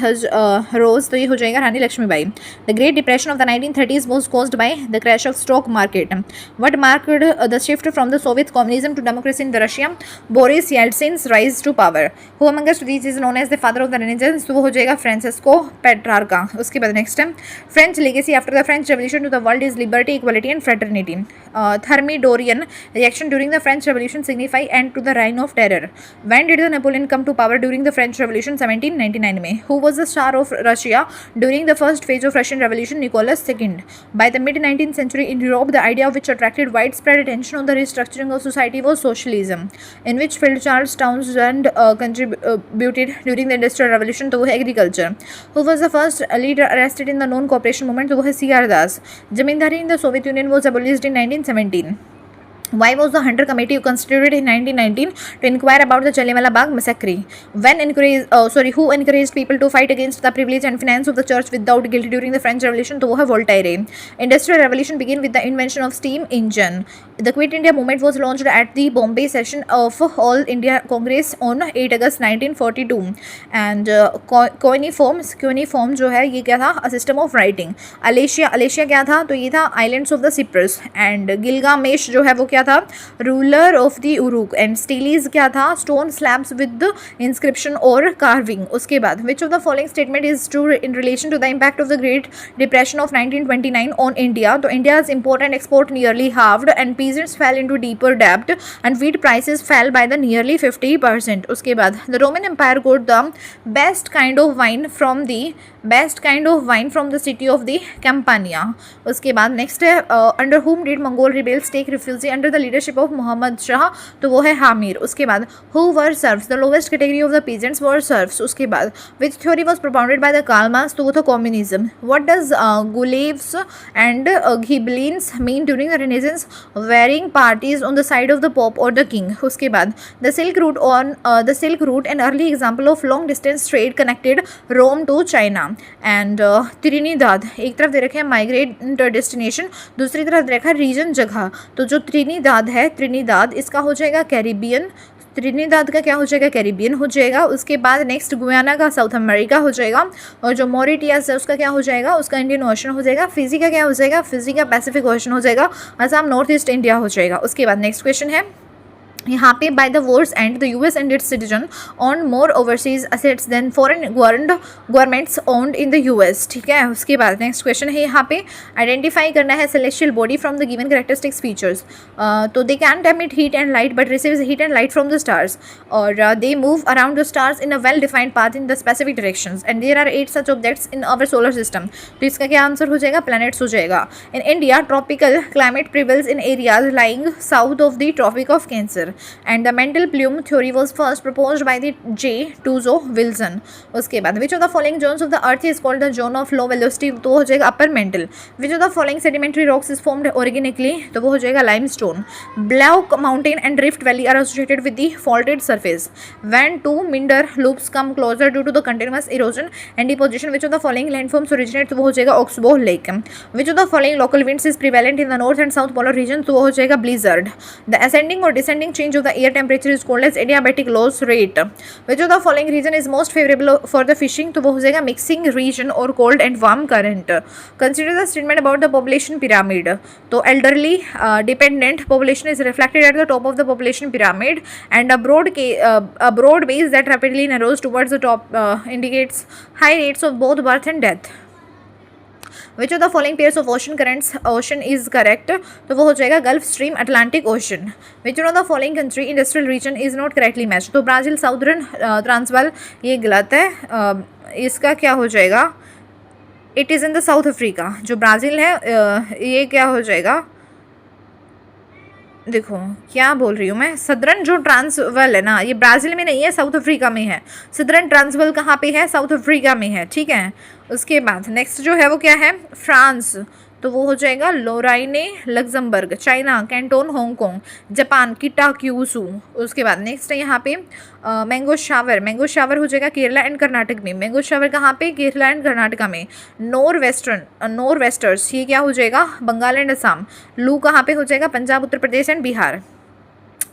Rose. तो ये हो जाएगा Rani Lakshmibai. The great depression of the 1930s was caused by the crash of stock market. What marked the shift from the Soviet communism to democracy in the Russia? Boris Yeltsin's rise to power. Who among these is known as the father of the Renaissance? तो वो हो जाएगा फ्रांसिस्को पेट्रार्का. उसके बाद नेक्स्ट है French legacy after the French revolution to the world is liberty, equality and fraternity. Thermidorian reaction during the French Revolution signify end to the reign of terror. When did the Napoleon come to power during the French Revolution? 1799 में. Who was the Tsar of Russia during the first phase of Russian Revolution? Nicholas II. By the mid-19th century in Europe, the idea which attracted widespread attention on the restructuring of society was socialism. In which field Charles Townshend contributed during the Industrial Revolution? तो वो है agriculture. Who was the first leader arrested in the non-cooperation movement? तो वो है C.R. Das. Zamindari in the Soviet Union was abolished in 1917. Why was the Hunter Committee constituted in 1919 to inquire about the Jallianwala Bagh massacre? Who encouraged people to fight against the privilege and finance of the church without guilt during the French Revolution? तो वो है Voltaire. Industrial Revolution began with the invention of steam engine. The Quit India movement was launched at the Bombay session of All India Congress on 8 August 1942. And cuneiform जो है ये क्या था? A system of writing. Alasia क्या था? तो ये था Islands of the Cyprus. And Gilgamesh जो है वो क्या था, ruler of the Uruk, and steles क्या था, स्टोन स्लैब्स विद इंस्क्रिप्शन और कार्विंग। उसके बाद which of the following statement is true in relation to the impact of the great depression of 1929 on India. तो India's import and export nearly halved and peasants fell into deeper debt and wheat prices fell by the nearly 50%. उसके बाद the Roman Empire got the best kind of wine from the city of the Campania. उसके बाद नेक्स्ट है under whom did Mongol rebels take refuge under the leadership of Muhammad Shah, तो वो है हामिर। उसके बाद who were serfs, the lowest category of the peasants were serfs। उसके बाद which theory was propounded by the Karl Marx, तो वो था communism। what does Gulevs and Ghibellines mean during the Renaissance, wearing parties on the side of the Pope or the king। उसके बाद the Silk Route an early example of long distance trade connected Rome to China, and Trinidad एक तरफ दे रखे हैं माइग्रेट डेस्टिनेशन, दूसरी तरफ दे रखा है रीजन जगह। तो जो त्रिनिदाद है, त्रिनिदाद इसका हो जाएगा कैरिबियन, त्रिनिदाद का क्या हो जाएगा, कैरिबियन हो जाएगा। उसके बाद नेक्स्ट गुयाना का साउथ अमेरिका हो जाएगा, और जो मॉरिटियस है उसका क्या हो जाएगा, उसका इंडियन ओशन हो जाएगा। फिजी का क्या हो जाएगा, फिजी का पैसिफिक ओशन हो जाएगा। असम नॉर्थ ईस्ट इंडिया हो जाएगा। उसके बाद नेक्स्ट क्वेश्चन है यहाँ पे by the wars and the US and its citizen on more overseas assets than foreign governments owned in the US. ठीक है, उसके बाद नेक्स्ट क्वेश्चन है यहाँ पे आइडेंटिफाई करना है celestial body from the given characteristics features. तो they can't emit heat and light but receives heat and light from the stars, और they move around the stars in a well defined path in the specific directions, and there are 8 such objects in our solar system. तो इसका क्या आंसर हो जाएगा, प्लैनेट्स हो जाएगा। In India tropical climate prevails in areas lying south of the tropic of Cancer, and the Mendel plume theory was first proposed by the J. Tuzo Wilson। उसके बाद which of the following zones of the earth is called the zone of low velocity, तो हो जाएगा upper Mendel। which of the following sedimentary rocks is formed organically, तो वो हो जाएगा limestone। Blanc mountain and rift valley are associated with the faulted surface। when two Minder loops come closer due to the continuous erosion and deposition, which of the following landforms originate, तो वो हो जाएगा Oxbow Lake। which of the following local winds is prevalent in the north and south polar region, तो वो हो जाएगा blizzard। the ascending or descending change of the air temperature is called as adiabatic loss rate। which of the following region is most favorable for the fishing, तो वो हो जाएगा mixing region और cold and warm current। consider the statement about the population pyramid। तो elderly dependent population is reflected at the top of the population pyramid, and a broad base that rapidly narrows towards the top indicates high rates of both birth and death। which of the following pairs of ocean is correct, तो वो हो जाएगा gulf stream Atlantic ocean. which one of the following country industrial region is not correctly matched, तो ब्राज़ील साउदर्न ट्रांसवाल ये गलत है। इसका क्या हो जाएगा, it is in the south Africa. जो ब्राज़ील है ये क्या हो जाएगा, देखो क्या बोल रही हूँ मैं, सदर्न जो ट्रांसवाल है ना ये ब्राज़ील में नहीं है, साउथ अफ्रीका में है। सदर्न ट्रांसवाल कहाँ पे है, साउथ अफ्रीका में है। ठीक है, उसके बाद नेक्स्ट जो है वो क्या है, फ्रांस, तो वो हो जाएगा Lorraine Luxembourg. China Canton Hong Kong. Japan Kitakyushu. उसके बाद नेक्स्ट है यहाँ पे मैंगो शावर हो जाएगा केरला एंड कर्नाटक में। मैंगो शावर कहाँ पे, केरला एंड कर्नाटका में। नॉर वेस्टर्स ये क्या हो जाएगा, बंगाल एंड असम। लू कहाँ पे हो जाएगा, पंजाब उत्तर प्रदेश एंड बिहार।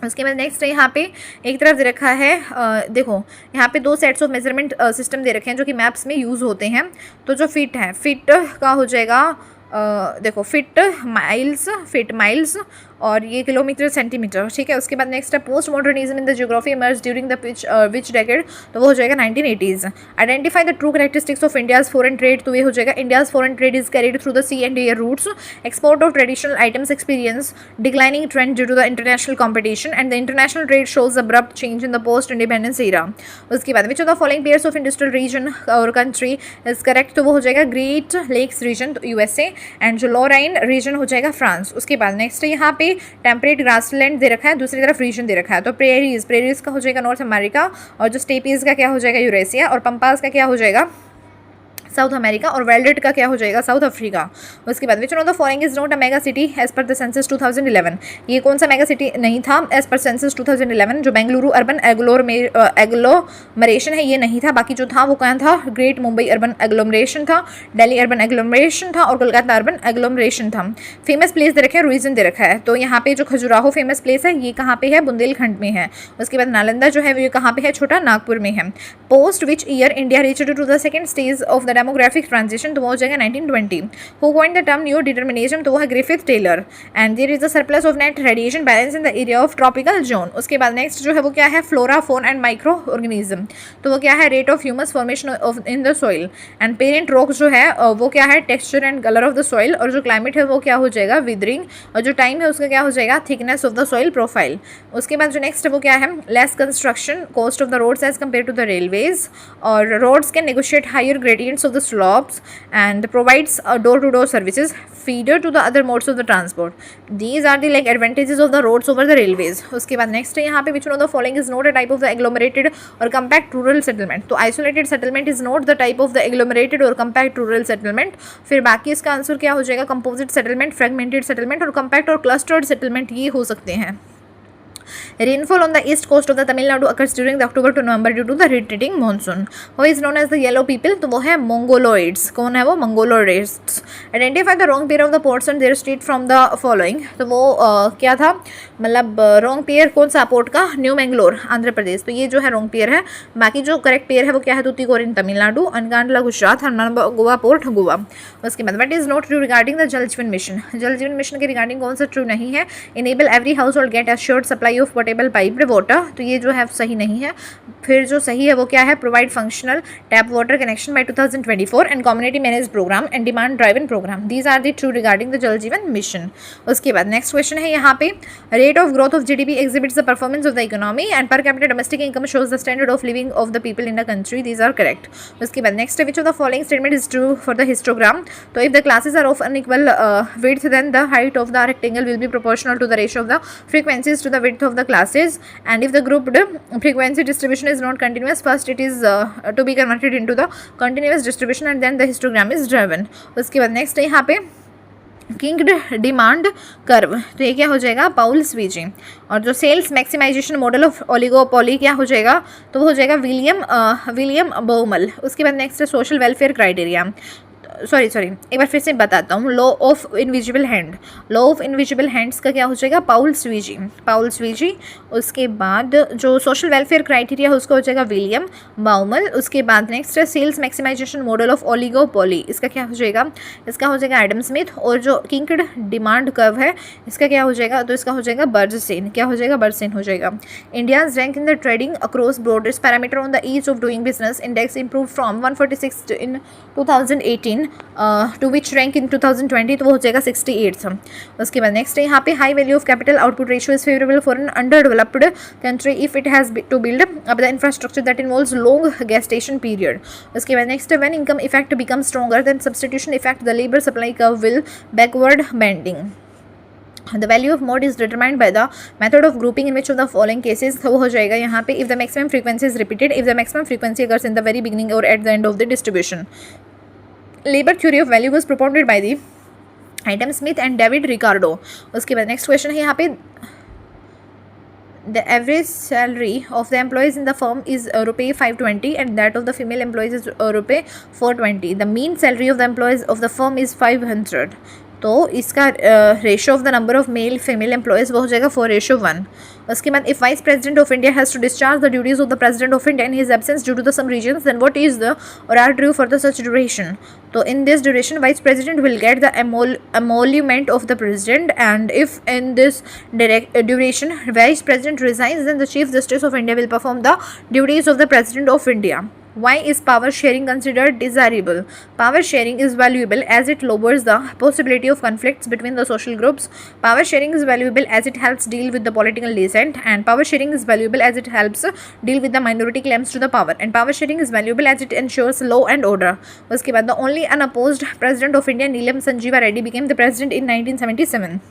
उसके बाद नेक्स्ट है यहाँ पे एक तरफ दे रखा है देखो यहाँ पे 2 सेट्स ऑफ मेजरमेंट सिस्टम दे रखे हैं जो कि मैप्स में यूज़ होते हैं। तो जो फिट है, फिट का हो जाएगा देखो फिट माइल्स और ये किलोमीटर सेंटीमीटर। ठीक है, उसके बाद नेक्स्ट है post modernism in the geography emerge during the which decade, तो वो हो जाएगा 1980s। Identify the true characteristics of India's foreign trade, तो ये हो जाएगा India's foreign trade is carried through the sea and air routes. Export of traditional items experience declining trend due to the international competition, and the international trade shows abrupt change in the post independence era. उसके बाद which of the following pairs of industrial region और कंट्री इज करेक्ट, तो वो हो जाएगा great lakes region USA, and जो लॉराइन रीजन हो जाएगा फ्रांस। उसके बाद नेक्स्ट है यहाँ पे टेम्परेट ग्रासलैंड दे रखा है, दूसरी तरफ रीजन दे रखा है। तो प्रेरीज का हो जाएगा नॉर्थ अमेरिका, और जो स्टेपीज का क्या हो जाएगा यूरेशिया, और पंपास का क्या हो जाएगा साउथ अमेरिका, और वेल्डेड का क्या हो जाएगा साउथ अफ्रीका। उसके बाद which one of the following is not a mega city as per the census 2011, ये कौन सा मेगा सिटी नहीं था एज पर सेंसस 2011। जो बेंगलुरु अर्बन एग्लोमरेशन है ये नहीं था, बाकी जो था वो कहाँ था, ग्रेट मुंबई अर्बन एग्लोमरेशन था, दिल्ली अर्बन एग्लोमरेशन था, और कोलकाता अर्बन एग्लोमरेशन था। फेमस प्लेस दे रखे हैं, रीजन दे रखा है। तो यहाँ पे जो खजुराहो फेमस प्लेस है ये कहाँ पे है, बुंदेलखंड में है। उसके बाद नालंदा जो है वो कहाँ पे है, छोटा नागपुर में है। Post which year India reached to the second stage of the demographic transition, तो वो हो जाएगा 1920. Who coined the term new determination, तो वो है Griffith Taylor. And there is a surplus of net radiation balance in the area of tropical zone. उसके बाद नेक्स्ट जो है वो क्या है, flora fauna and micro organism, तो वो क्या है, rate of humus formation of in the soil. And parent rock जो है वो क्या है, texture and colour of the soil. और जो क्लाइमेट है वो क्या हो जाएगा, विदरिंग. और जो टाइम है उसका क्या हो जाएगा, thickness of the soil profile. उसके बाद जो नेक्स्ट है वो क्या है, less construction cost of the roads as compare to the railways. और roads can negotiate higher gradients of the slopes and provides door to door services feeder to the other modes of the transport. These are the like advantages of the roads over the railways. उसके बाद नेक्स्ट है यहाँ पे which one of the following is not a type of the agglomerated or compact rural settlement. तो isolated settlement is not the type of the agglomerated or compact rural settlement. फिर बाकी इसका आंसर क्या हो जाएगा, composite settlement, fragmented settlement और compact और clustered settlement ये हो सकते हैं. Rainfall on the east coast of the Tamil Nadu occurs during the October to November due to the retreating monsoon. Who is known as the yellow people? तो वो है Mongoloids. कौन है वो, Mongoloids. Identify the wrong pair of the ports and their state from the following. तो वो क्या था, मतलब wrong pair कौन सा पोर्ट का, न्यू मैंगलोर आंध्र प्रदेश. तो ये जो है wrong pair है. बाकी जो करेक्ट पेयर है वो क्या है, तूतीकोरिन तमिलनाडु, अनकांडला गुजरात, हनुमानगढ़ गोवा पोर्ट गोवा. उसके बाद what is not true regarding the Jal Jeevan mission. जल जीवन मिशन के रिगार्डिंग कौन सा ट्रू नहीं है, enable every household get assured supply of portable piped water. तो ये जो है सही नहीं है. फिर जो सही है वो क्या है, provide functional tap water connection by 2024 and community manage programme and demand driven programme. These are the true regarding the Jal Jeevan mission. उसके बाद नेक्स्ट क्वेश्चन है यहाँ पे, rate of growth of GDP exhibits the performance of the economy and per capita domestic income shows the standard of living of the people in the country. These are correct. उसके बाद next which of the following statement is true for the histogram. तो if the classes are of unequal width then the height of the rectangle will be proportional to the ratio of the frequencies to the width of the classes. And if the grouped frequency distribution is not continuous, first it is to be converted into the continuous distribution and then the histogram is driven. उसके बाद नेक्स्ट है यहाँ पे किंग्ड डिमांड कर्व. तो ये क्या हो जाएगा, पाउल स्वीजी. और जो sales maximisation model of oligopoly क्या हो जाएगा, तो वो हो जाएगा विलियम बाउमल. उसके बाद नेक्स्ट है सोशल वेलफेयर क्राइटेरिया. सॉरी एक बार फिर से बताता हूँ, law of invisible hand. Law of invisible hands का क्या हो जाएगा, पाउल स्वीजी. उसके बाद जो सोशल वेलफेयर क्राइटेरिया है उसका हो जाएगा विलियम बाउमल. उसके बाद नेक्स्ट है sales maximisation model of oligopoly. इसका क्या हो जाएगा, इसका हो जाएगा एडम स्मिथ. और जो किंग्ड डिमांड कर्व है इसका क्या हो जाएगा, तो इसका हो जाएगा बर्जसेन. क्या हो जाएगा, बर्जसेन हो जाएगा. India's rank in the trading across borders parameter on the ease of doing business index improve from 146 in 2018 to which rank in 2020, तो वो हो जाएगा 68. उसके बाद नेक्स्ट है यहाँ पे high value of capital output ratio is favourable for an under developed country if it has to build up the infrastructure that involves long gestation period. उसके बाद नेक्स्ट है when income effect become stronger than substitution effect the labour supply curve will backward bending. The value of mode is determined by the method of grouping in which of the following cases. वो हो जाएगा यहाँ पे if the maximum frequency is repeated, if the maximum frequency occurs in the very beginning or at the end of the distribution. Labor theory of value was propounded by the Adam Smith and David Ricardo. उसके बाद नेक्स्ट क्वेश्चन है यहाँ पे, the average salary of the employees in the firm is rupee 520 and that of the female employees is rupee 420. The mean salary of the employees of the firm is 500. तो इसका ratio of the number of male female employees वो हो जाएगा 4:1. उसके बाद if vice president of India has to discharge the duties of the president of India in his absence due to the some reasons then what is the और are due for the such duration. तो in this duration vice president will get the emolument of the president and if in this duration vice president resigns then the chief justice of India will perform the duties of the president of India. Why is power sharing considered desirable? Power sharing is valuable as it lowers the possibility of conflicts between the social groups. Power sharing is valuable as it helps deal with the political dissent, and power sharing is valuable as it helps deal with the minority claims to the power, and power sharing is valuable as it ensures law and order. उसके बाद the only unopposed president of India, Neelam Sanjeeva Reddy, became the president in 1977.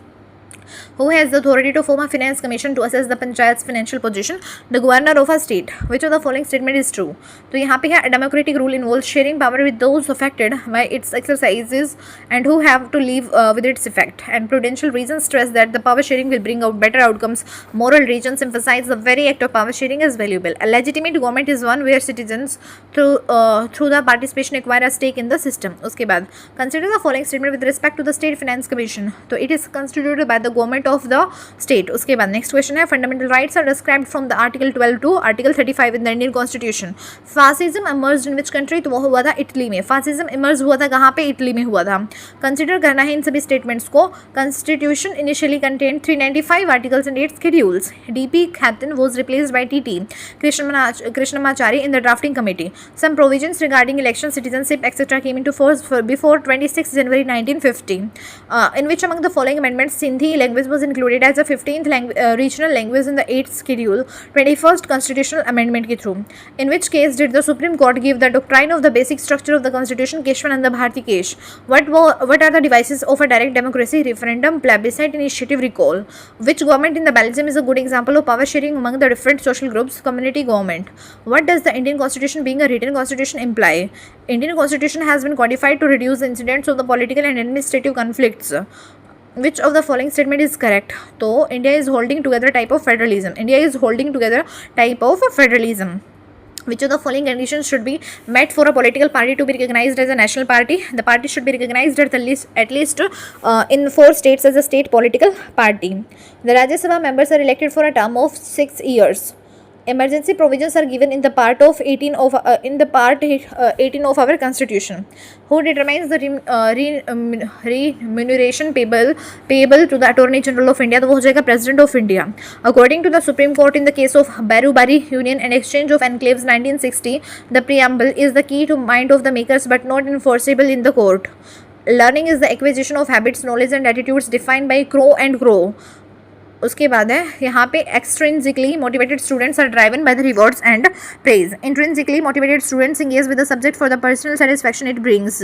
Who has the authority to form a finance commission to assess the panchayat's financial position? The governor of a state. Which of the following statement is true? तो यहाँ पे है a democratic rule involves sharing power with those affected by its exercises and who have to live with its effect. And prudential reasons stress that the power sharing will bring out better outcomes. Moral reasons emphasize the very act of power sharing is valuable. A legitimate government is one where citizens through the participation acquire a stake in the system. उसके बाद consider the following statement with respect to the state finance commission. तो it is constituted by the government of the state. उसके बाद नेक्स्ट क्वेश्चन है, fundamental rights are described from the article 12 to article 35 in the Indian constitution. Fascism emerged in which country? तो वो हुआ था इटली में। फासिज्म इमर्ज हुआ था कहाँ पे? इटली में हुआ था। कंसिडर करना है इन सभी स्टेटमेंट्स को। Constitution initially contained 395 articles and 8 schedules. DP captain was replaced by TT Krishnamachari in the drafting committee. Some provisions regarding election, citizenship, etc. came into force before 26 January 1950. In which among the following amendments Sindhi language was included as a 15th regional language in the 8th schedule, 21st constitutional amendment के through. In which case did the Supreme Court give the doctrine of the basic structure of the constitution Keshwananda Bharati Kesh? What are the devices of a direct democracy? Referendum, plebiscite, initiative, recall. Which government in the Belgium is a good example of power sharing among the different social groups? Community government. What does the Indian Constitution being a written constitution imply? Indian Constitution has been codified to reduce the incidents of the political and administrative conflicts. Which of the following statement is correct? So India is holding together type of federalism. India is holding together type of federalism. Which of the following conditions should be met for a political party to be recognized as a national party? The party should be recognized at least in 4 states as a state political party. The Rajya Sabha members are elected for a term of 6 years. Emergency provisions are given in the part 18 of our constitution. Who determines the remuneration payable to the Attorney General of India? तो वो हो जाएगा President of India. According to the Supreme Court in the case of Barubari Union and Exchange of Enclaves 1960, the preamble is the key to mind of the makers but not enforceable in the court. Learning is the acquisition of habits, knowledge and attitudes defined by Crow and Crow. उसके बाद है यहाँ पे extrinsically motivated students are driven by the rewards and praise. Intrinsically motivated students engage with the subject for the personal satisfaction it brings.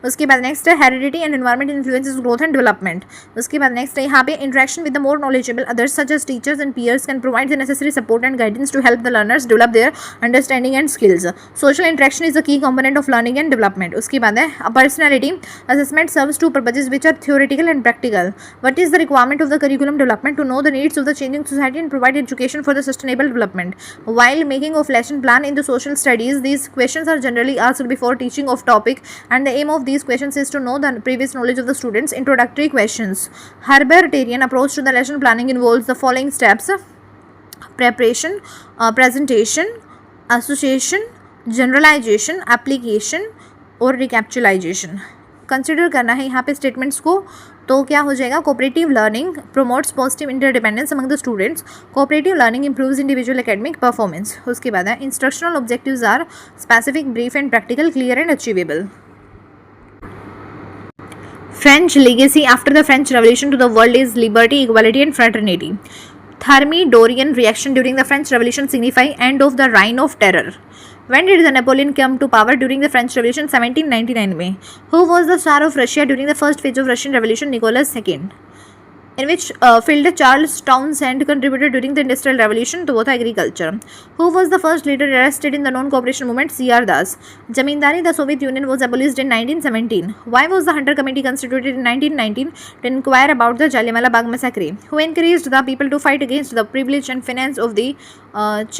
उसके बाद नेक्स्ट है heredity and environment influences growth and development. उसके बाद नेक्स्ट है यहाँ पे interaction with the more knowledgeable others such as teachers and peers can provide the necessary support and guidance to help the learners develop their understanding and skills. Social interaction is the key component of learning and development. उसके बाद है personality assessment serves two purposes which are theoretical and practical. What is the requirement of the curriculum development? To know the needs of the changing society and provide education for the sustainable development. While making of lesson plan in the social studies, these questions are generally asked before teaching of topic, and the aim of these questions is to know the previous knowledge of the students. Introductory questions. Herbaritarian approach to the lesson planning involves the following steps: preparation, presentation, association, generalization, application और recapitulation. कंसिडर करना है यहाँ पे स्टेटमेंट्स को। तो क्या हो जाएगा? Cooperative learning promotes positive interdependence among the students. Cooperative learning improves individual academic performance. उसके बाद है instructional objectives are specific, brief and practical, clear and achievable. French legacy after the French Revolution to the world is liberty, equality and fraternity. Thermidorian reaction during the French Revolution signify end of the reign of terror. When did the Napoleon come to power during the French Revolution? 1799 में. Who was the Tsar of Russia during the first phase of Russian Revolution? Nicholas II. In which field Charles Townshend contributed during the Industrial Revolution? तो वो था agriculture. Who was the first leader arrested in the non-cooperation movement? C.R. Das. Zamindari, the Soviet Union was abolished in 1917. Why was the Hunter Committee constituted in 1919? To inquire about the Jallianwala Bagh massacre. Who encouraged the people to fight against the privilege and finance of the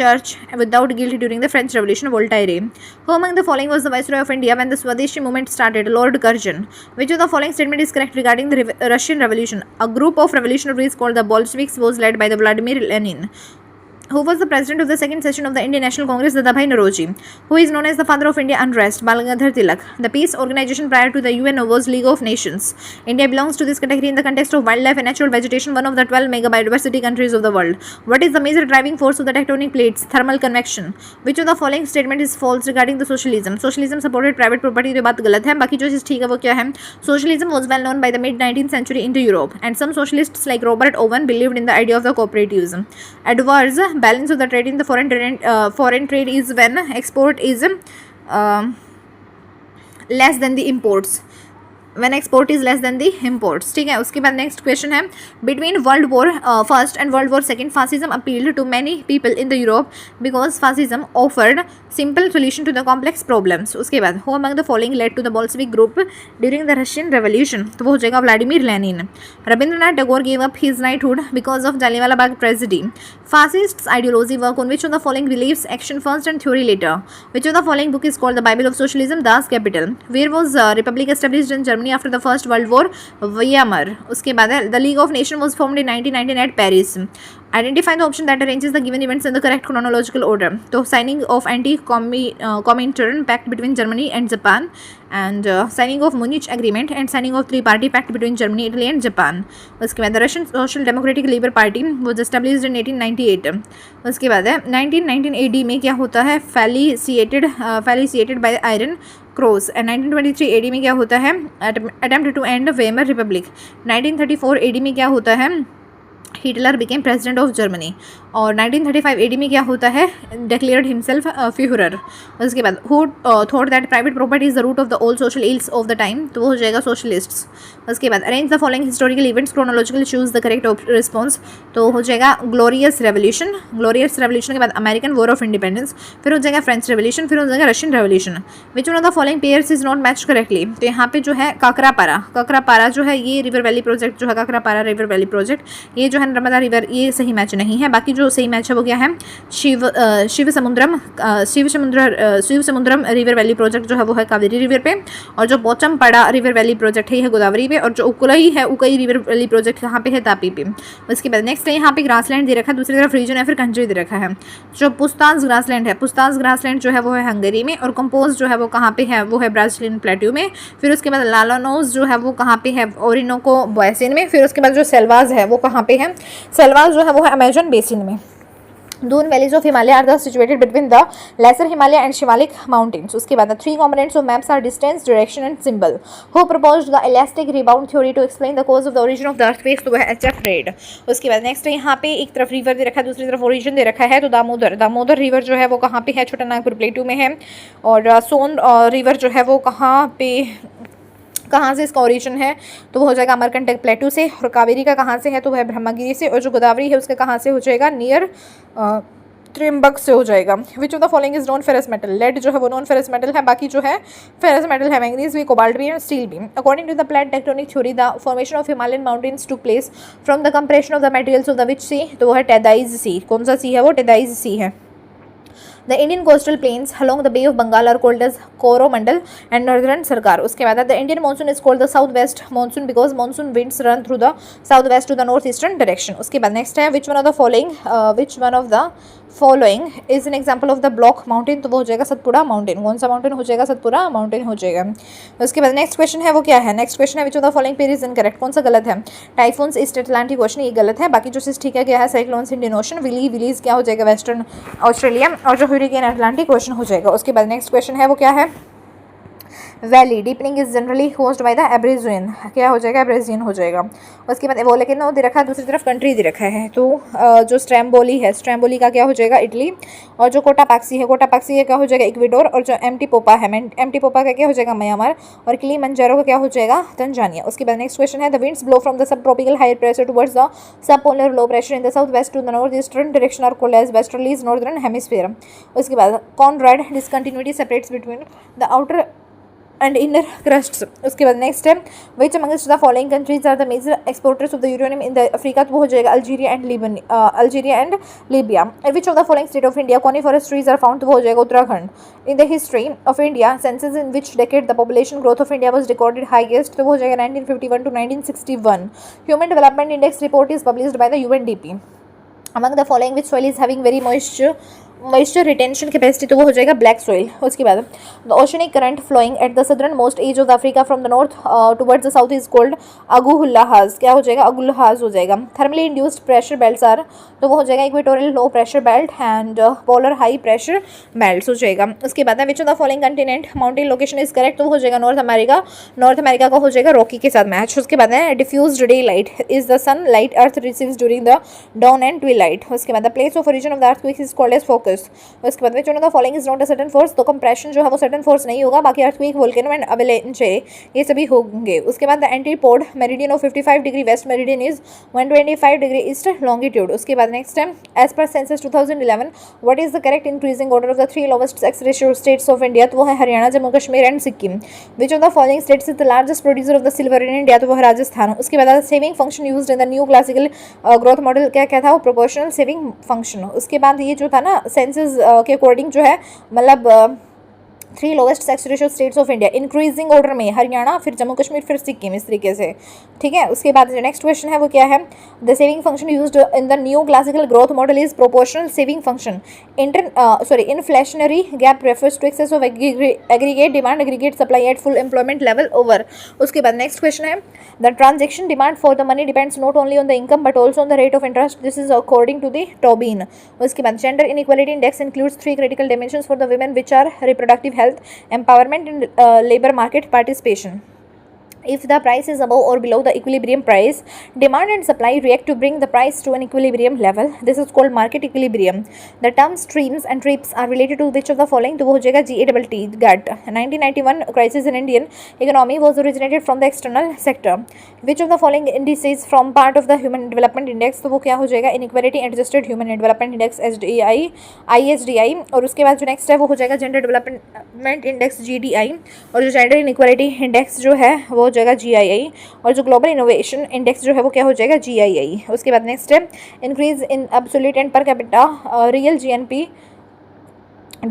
church without guilt during the French Revolution? Voltaire. Who among the following was the Viceroy of India when the Swadeshi movement started? Lord Curzon. Which of the following statement is correct regarding the Russian Revolution? A group of revolutionaries called the Bolsheviks was led by the Vladimir Lenin. Who was the president of the second session of the Indian National Congress? Dadabhai Naoroji. Who is known as the father of India unrest? Bal Gangadhar Tilak. The peace organization prior to the UN was League of Nations. India belongs to this category in the context of wildlife and natural vegetation, one of the 12 mega biodiversity countries of the world. What is the major driving force of the tectonic plates? Thermal convection. Which of the following statement is false regarding the socialism? Socialism supported private property. ये बात गलत है. बाकी जो चीज़ ठीक है वो क्या है? Socialism was well known by the mid 19th century into Europe, and some socialists like Robert Owen believed in the idea of the cooperativism. Adverse balance of the trade in the foreign trade is when export is less than the imports. when export is less than the imports. ठीक है. उसके बाद नेक्स्ट क्वेश्चन है, between world war first and world war second fascism appealed to many people in the Europe because fascism offered simple solution to the complex problems. उसके बाद who among the following led to the Bolshevik group during the Russian revolution, तो वो हो जाएगा Vladimir Lenin. Rabindranath Tagore gave up his knighthood because of Jallianwala Bagh tragedy. Fascists ideology work on which of the following believes action first and theory later. Which of the following book is called the Bible of Socialism? Das Kapital. Where was Republic established in Germany Germany after the first world war, Weimar. उसके बाद है the league of nation was formed in 1919 at Paris. Identify the option that arranges the given events in the correct chronological order. तो signing of anti comintern pact between Germany and Japan, and signing of Munich agreement, and signing of 3 party pact between Germany, Italy and Japan. उसके बाद Russian social democratic labour party was established in 1898। उसके बाद है 1919 AD में क्या होता है, felicitated by iron cross. And 1923 AD में क्या होता है, attempt to end Weimar republic. 1934 AD में क्या होता है, Hitler became president of Germany. और 1935 AD में क्या होता है, डिक्लेयर्ड हिमसेल्फ फ्यूहरर। उसके बाद who thought that private property is the root of the all social ills of the time, तो वो हो जाएगा सोशलिस्ट्स। उसके बाद arrange the following historical events chronologically, choose the correct response, तो हो जाएगा ग्लोरियस रेवोल्यूशन। ग्लोरियस रेवोल्यूशन के बाद अमेरिकन वॉर ऑफ इंडिपेंडेंस, फिर हो जाएगा फ्रेंच रेवोल्यूशन, फिर हो जाएगा Russian revolution. Which one of the following pairs is not match correctly, तो यहाँ पे जो है काकरापारा जो है ये रिवर वैली प्रोजेक्ट जो है, काकरापारा रिवर वैली प्रोजेक्ट, ये जो है नर्मदा रिवर, ये सही मैच नहीं है। बाकी जो सही मैच है वो क्या है, शिव समुद्रम रिवर वैली प्रोजेक्ट जो है वो है कावेरी रिवर पे, और जो पोचमपड़ा रिवर वैली प्रोजेक्ट है ये है गोदावरी पे, और जो उकई रिवर वैली प्रोजेक्ट कहाँ पे है, तापी पे। उसके बाद नेक्स्ट है यहाँ पे ग्रासलैंड दे रखा है, दूसरी तरफ रीजन है, फिर कंट्री दे रखा है। जो पुस्ताज ग्रासलैंड है, पुस्ताज ग्रासलैंड जो है वो है हंगरी में, और कंपोज जो है वो कहाँ पे है, वो है ब्राजीलियन प्लेट्यू में। फिर उसके बाद लालानोज जो है वो कहाँ पे है, ओरिनोको बेसिन में। फिर उसके बाद जो सेल्वाज है वो कहाँ पे है, सेल्वाज जो है वो है अमेजन बेसिन में। Doon valleys of Himalaya are the situated between the lesser Himalaya and Shivalik mountains. उसके बाद 3 components of maps are distance, direction and symbol. Who proposed the elastic rebound theory to explain the cause of the origin of the earthquakes, तो वह HF रेड। उसके बाद नेक्स्ट यहाँ पे एक तरफ रिवर दे रखा है, दूसरी तरफ ओरिजिन दे रखा है, तो दामोदर रिवर जो है वो कहाँ पे है, छोटा नागपुर प्लेटू में है। और सोन रिवर जो है वो कहाँ से इसका ओरिजिन है, तो वो हो जाएगा अमरकंटक प्लेटू से। और कावेरी का कहाँ से है, तो वह ब्रह्मगिरी से। और जो गोदावरी है उसका कहाँ से हो जाएगा, नियर त्रिम्बक से हो जाएगा। Which of the following is non ferrous metal, lead जो है वो नॉन फेरस मेटल है, बाकी जो है फेरस मेटल है, मैंगनीज भी, कोबाल्ट भी, एंड स्टील भी। According to the plate tectonic theory, the formation of Himalayan mountains took place from the compression of the materials of the which sea, तो वो है टेदाइज सी। कौन सा सी है, वो टेदाइज सी है। The Indian coastal plains along the Bay of Bengal are called as Coromandel and Northern Sarkar. उसके बाद the Indian monsoon is called the southwest monsoon because monsoon winds run through the southwest to the northeastern direction. उसके बाद next है which one of the following is an example of the block mountain, तो वो हो जाएगा सतपुड़ा माउंटेन। कौन सा माउंटेन हो जाएगा, सतपुड़ा माउंटेन हो जाएगा। उसके बाद नेक्स्ट क्वेश्चन है वो क्या है, नेक्स्ट क्वेश्चन है which of the following pair is incorrect, कौन सा गलत है। टाइफून्स ईस्ट अटलांटिक ओशन, ये गलत है। बाकी जो चीज़ ठीक है क्या है, साइक्लोन्स इंडियन ओशन, विलीज क्या हो जाएगा, वेस्टर्न ऑस्ट्रेलिया, और जो हरिकेन अटलांटिक ओशन हो जाएगा। उसके बाद नेक्स्ट क्वेश्चन है वो क्या है, valley deepening is generally caused by the abrasion, क्या हो जाएगा, एब्रेजियन हो जाएगा। उसके बाद वो लेकिन दे रखा है, दूसरी तरफ कंट्री दे रखा है, तो जो स्ट्रैम्बोली है, स्ट्रैम्बोली का क्या हो जाएगा, इटली। और जो कोटापाक्सी है, कोटापाक्सी का क्या हो जाएगा, इक्वेडोर। और जो एम्प्टी पोपा है, एम्प्टी पोपा का क्या हो जाएगा, म्यांमार। और किलिमंजारो का क्या हो जाएगा, तंजानिया। उसके बाद नेक्स्ट क्वेश्चन है the winds blow from the sub tropical higher pressure towards the sub polar low pressure in the south west to the north eastern direction are called as westerlies northern hemisphere. उसके बाद Conrad discontinuity separates between the outer and inner crusts. उसके बाद नेक्स्ट है which amongst the following countries are the major exporters of the uranium in the Africa, तो वो हो जाएगा Algeria and Libya. which of the following state of India coniferous trees are found, तो वो हो जाएगा Uttarakhand. in the history of India census in which decade the population growth of India was recorded highest, तो वो हो जाएगा 1951 to 1961। human development index report is published by the UNDP। among the following which soil is having very moisture retention capacity, तो वो हो जाएगा ब्लैक सॉइल। उसके बाद the oceanic current flowing at the southern most edge of the Africa from the north towards the south is called Agulhas, क्या हो जाएगा, अगुल्लाहाज हो जाएगा। Thermally induced pressure belts are, तो वो हो जाएगा equatorial low pressure belt and polar high pressure belt हो जाएगा। उसके बाद which of the following continent mountain location is correct, तो वो हो जाएगा नॉर्थ अमेरिका का हो जाएगा रॉकी के साथ मैच। उसके बाद diffused day light is the sun light earth receives during the dawn and twilight. उसके बाद the place of origin of the earthquake is called as focus. उसके बाद which one of the following is not a certain force, तो कंप्रेशन जो है वो सर्टेन फोर्स नहीं होगा, बाकी अर्थक्वेक, वोल्केनो एंड अवेलेंच ये सभी होंगे। उसके बाद the antipode meridian of 55 degree west meridian is 125 degree east longitude. उसके बाद नेक्स्ट है as per census 2011 what is the correct increasing order of the 3 lowest sex ratio states of India, तो वो है Haryana, Jammu Kashmir and Sikkim. Which of the following states is the largest producer of the silver in India, तो वो है राजस्थान। उसके बाद saving function used in the new classical growth model क्या था, वो प्रोपोर्शनल सेविंग फंक्शन। उसके बाद ये जो था ना सेंसस के अकॉर्डिंग जो है मतलब three lowest sex ratio states of India increasing order में हरियाणा, फिर जम्मू कश्मीर, फिर सिक्किम, इस तरीके से, ठीक है। उसके बाद जो नेक्स्ट क्वेश्चन है वो क्या है, the saving function used in the new classical growth model is proportional saving function. Inflationary gap refers to excess of aggregate demand, aggregate supply at full employment level over. उसके बाद नेक्स्ट क्वेश्चन है, the transaction demand for the money depends not only on the income but also on the rate of interest, this is according to the Tobin. उसके बाद gender inequality index includes three critical dimensions for the women which are reproductive health, empowerment and labor market participation. If the price is above or below the equilibrium price, demand and supply react to bring the price to an equilibrium level. This is called market equilibrium. The term streams and trips are related to which of the following? तो वो हो जाएगा GATT GATT. 1991 crisis in Indian economy was originated from the external sector. Which of the following indices from part of the Human Development Index? तो वो क्या हो जाएगा? Inequality Adjusted Human Development Index SDI, ISDI. और उसके बाद जो नेक्स्ट है वो हो जाएगा Gender Development Index GDI. और जो Gender Inequality Index जो है वो जाएगा GII, और जो ग्लोबल इनोवेशन इंडेक्स जो है वो क्या हो जाएगा GII। उसके बाद नेक्स्ट है increase in absolute and per capita real GNP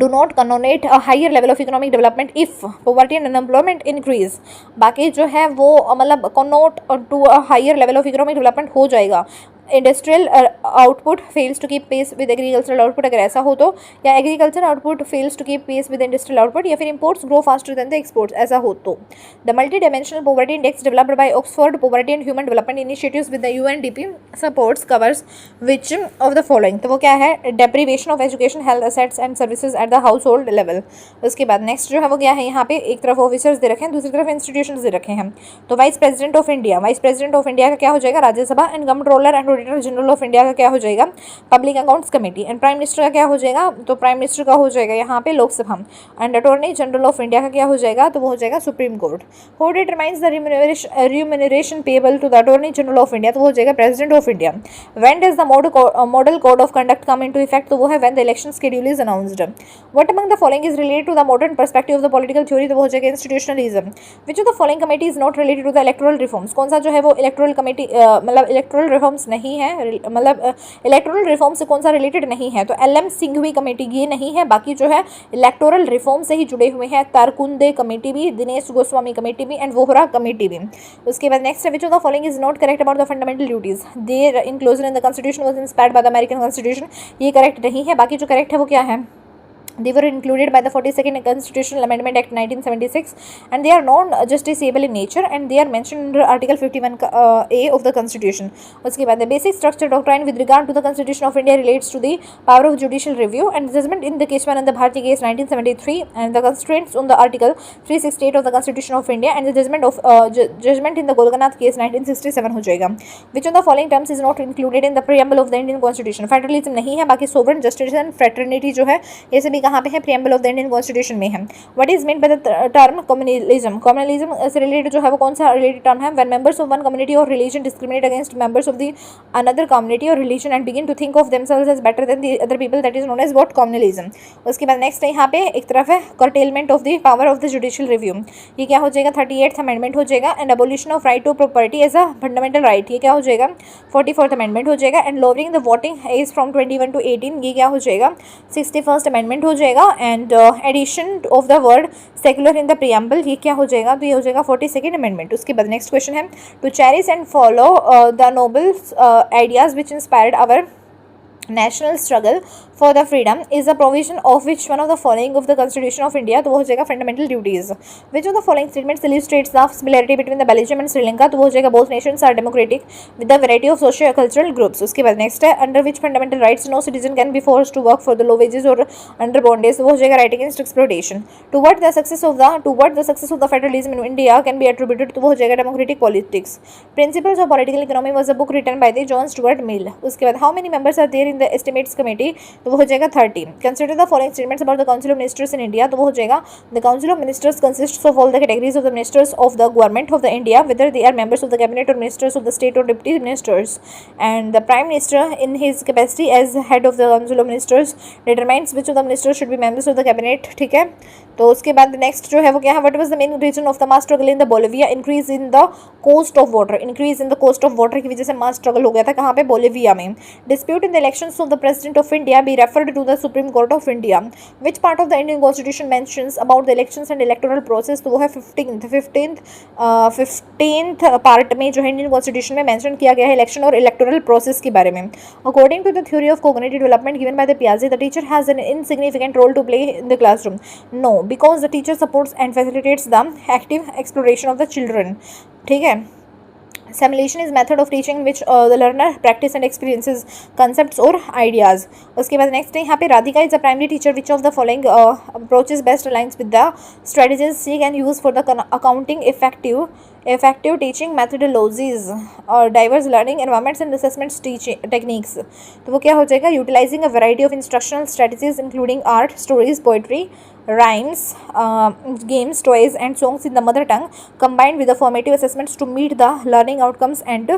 do not connote a higher level of economic development if poverty and unemployment increase। बाकी जो है वो मतलब connote to a higher level of economic development हो जाएगा। Industrial output fails to keep pace with agricultural output, अगर ऐसा हो तो, या agriculture output fails to keep pace with industrial output, या फिर imports grow faster than the exports, ऐसा हो तो। The multi dimensional poverty index developed by Oxford poverty and human development initiatives with the UNDP supports covers which of the following? तो वो क्या है, deprivation of education, health, assets and services at the house hold level. उसके बाद नेक्स्ट जो है वो क्या है, यहाँ पे एक तरफ ऑफिसर्स दे रखे हैं, दूसरी तरफ इंस्टीट्यूशंस दे रखे हैं। तो vice president of India, vice president of India का क्या हो जाएगा, Rajya Sabha, and controller and auditor general of India का क्या हो जाएगा, public accounts committee, and prime minister का क्या हो जाएगा, तो प्राइम मिनिस्टर का हो जाएगा यहाँ पे Lok Sabha, and attorney general of India का क्या हो जाएगा, तो वो हो जाएगा supreme court. Who determines the remuneration payable to the attorney general of India, तो वो हो जाएगा president of India. When does the model code of conduct come into effect, तो वो है when the election schedule is announced. What among the following is related to the modern perspective of the political theory, तो वो हो जाएगा institutionalism. Which of the following committee is not related to the electoral reforms, कौन सा जो है वो इलेक्टोरल कमेटी मतलब इलेक्टोरल रिफॉर्म्स नहीं है, मतलब इलेक्टोरल रिफॉर्म से कौन सा रिलेटेड नहीं है, तो LM सिंघवी कमेटी ये नहीं है। बाकी जो है इलेक्टोरल रिफॉर्म से ही जुड़े हुए हैं, तारकुंदे कमेटी भी, दिनेश गोस्वामी कमेटी भी, एंड वोहरा कमेटी भी। उसके बाद नेक्स्ट है, which of the following is not correct about the fundamental duties, their inclusion in the constitution was inspired by the American constitution, ये करेक्ट नहीं है। बाकी जो करेक्ट है वो क्या है, they were included by the 42nd Constitutional Amendment Act 1976 and they are non-justiciable in nature and they are mentioned under Article 51A of the Constitution. उसके बाद the basic structure doctrine with regard to the Constitution of India relates to the power of judicial review and judgment in the Keshwananda Bharti case 1973 and the constraints on the Article 368 of the Constitution of India and the judgment in the Golganath case 1967 हो जाएगा। Which of the following terms is not included in the preamble of the Indian Constitution? Federalism नहीं है, बाकी sovereign, justice and fraternity जो है ये सभी कहाँ पे है, preamble of the Indian constitution में है। What is mean by the term communalism, communalism से रिलेटेड जो है वो कौन सा रिलेटेड टर्म है, when members of one community और religion discriminate against members of the another community और religion and begin to think of themselves as better than the other people, that is known as what, communalism. उसके बाद नेक्स्ट है यहाँ पे एक तरफ है curtailment of the power of the judicial review, ये क्या हो जाएगा, 38th अमेंडमेंट हो जाएगा। And abolition of right to property as a fundamental right, ये क्या हो जाएगा, 44th अमेंडमेंट हो जाएगा। And lowering the voting age from 21 to 18, ये क्या हो जाएगा, 61st अमेंडमेंट हो जाएगा। And addition of the word secular in the preamble, ये क्या हो जाएगा, तो ये हो जाएगा 42nd अमेंडमेंट। उसके बाद नेक्स्ट क्वेश्चन है, to cherish and follow the nobles ideas which inspired our national struggle for the freedom is the provision of which one of the following of the Constitution of India, तो वो हो जाएगा fundamental duties। Which of the following statements illustrates the similarity between the Belgium and Sri Lanka, तो वो हो जाएगा both nations are democratic with a variety of socio-cultural groups। उसके बाद next है, under which fundamental rights no citizen can be forced to work for the low wages or under bondage, वो हो जाएगा right against exploitation। To what the success of the federalism in India can be attributed, तो वो हो जाएगा democratic politics। Principles of political economy was a book written by the John Stuart Mill। उसके बाद how many members are there in the estimates committee, तो वो हो जाएगा 30। Consider the following statements about the council of ministers in India, तो वो हो जाएगा the council of ministers consists of all the categories of the ministers of the government of the India whether they are members of the cabinet or ministers of the state or deputy ministers, and the prime minister in his capacity as head of the council of ministers determines which of the ministers should be members of the cabinet, ठीक है। तो उसके बाद नेक्स्ट जो है वो क्या है, what was the main reason of the mass struggle in the Bolivia, increase in the cost of water, increase in the cost of water की वजह से मास स्ट्रगल हो गया था कहाँ पे, बोलिविया में। Dispute in the elections of the president of India be referred to the Supreme Court of India. Which part of the Indian Constitution mentions about the elections and electoral process? तो वो है 15th पार्ट में जो है इंडियन कॉन्स्टिट्यूशन में मेंशन किया गया है इलेक्शन और इलेक्टोरल प्रोसेस के बारे में. According to the theory of cognitive development given by the Piaget, the teacher has an insignificant role to play in the classroom. No, because the teacher supports and facilitates the active exploration of the children. ठीक है. Simulation is method of teaching which the learner practice and experiences concepts or ideas. उसके बाद नेक्स्ट है यहाँ पे Radhika is a primary teacher. Which of the following approaches best aligns with the strategies she can use for the accounting effective teaching methodologies or diverse learning environments and assessments teaching techniques. तो वो क्या हो जाएगा? Utilizing a variety of instructional strategies including art, stories, poetry, rhymes, games, toys and songs in the mother tongue combined with the formative assessments to meet the learning outcomes and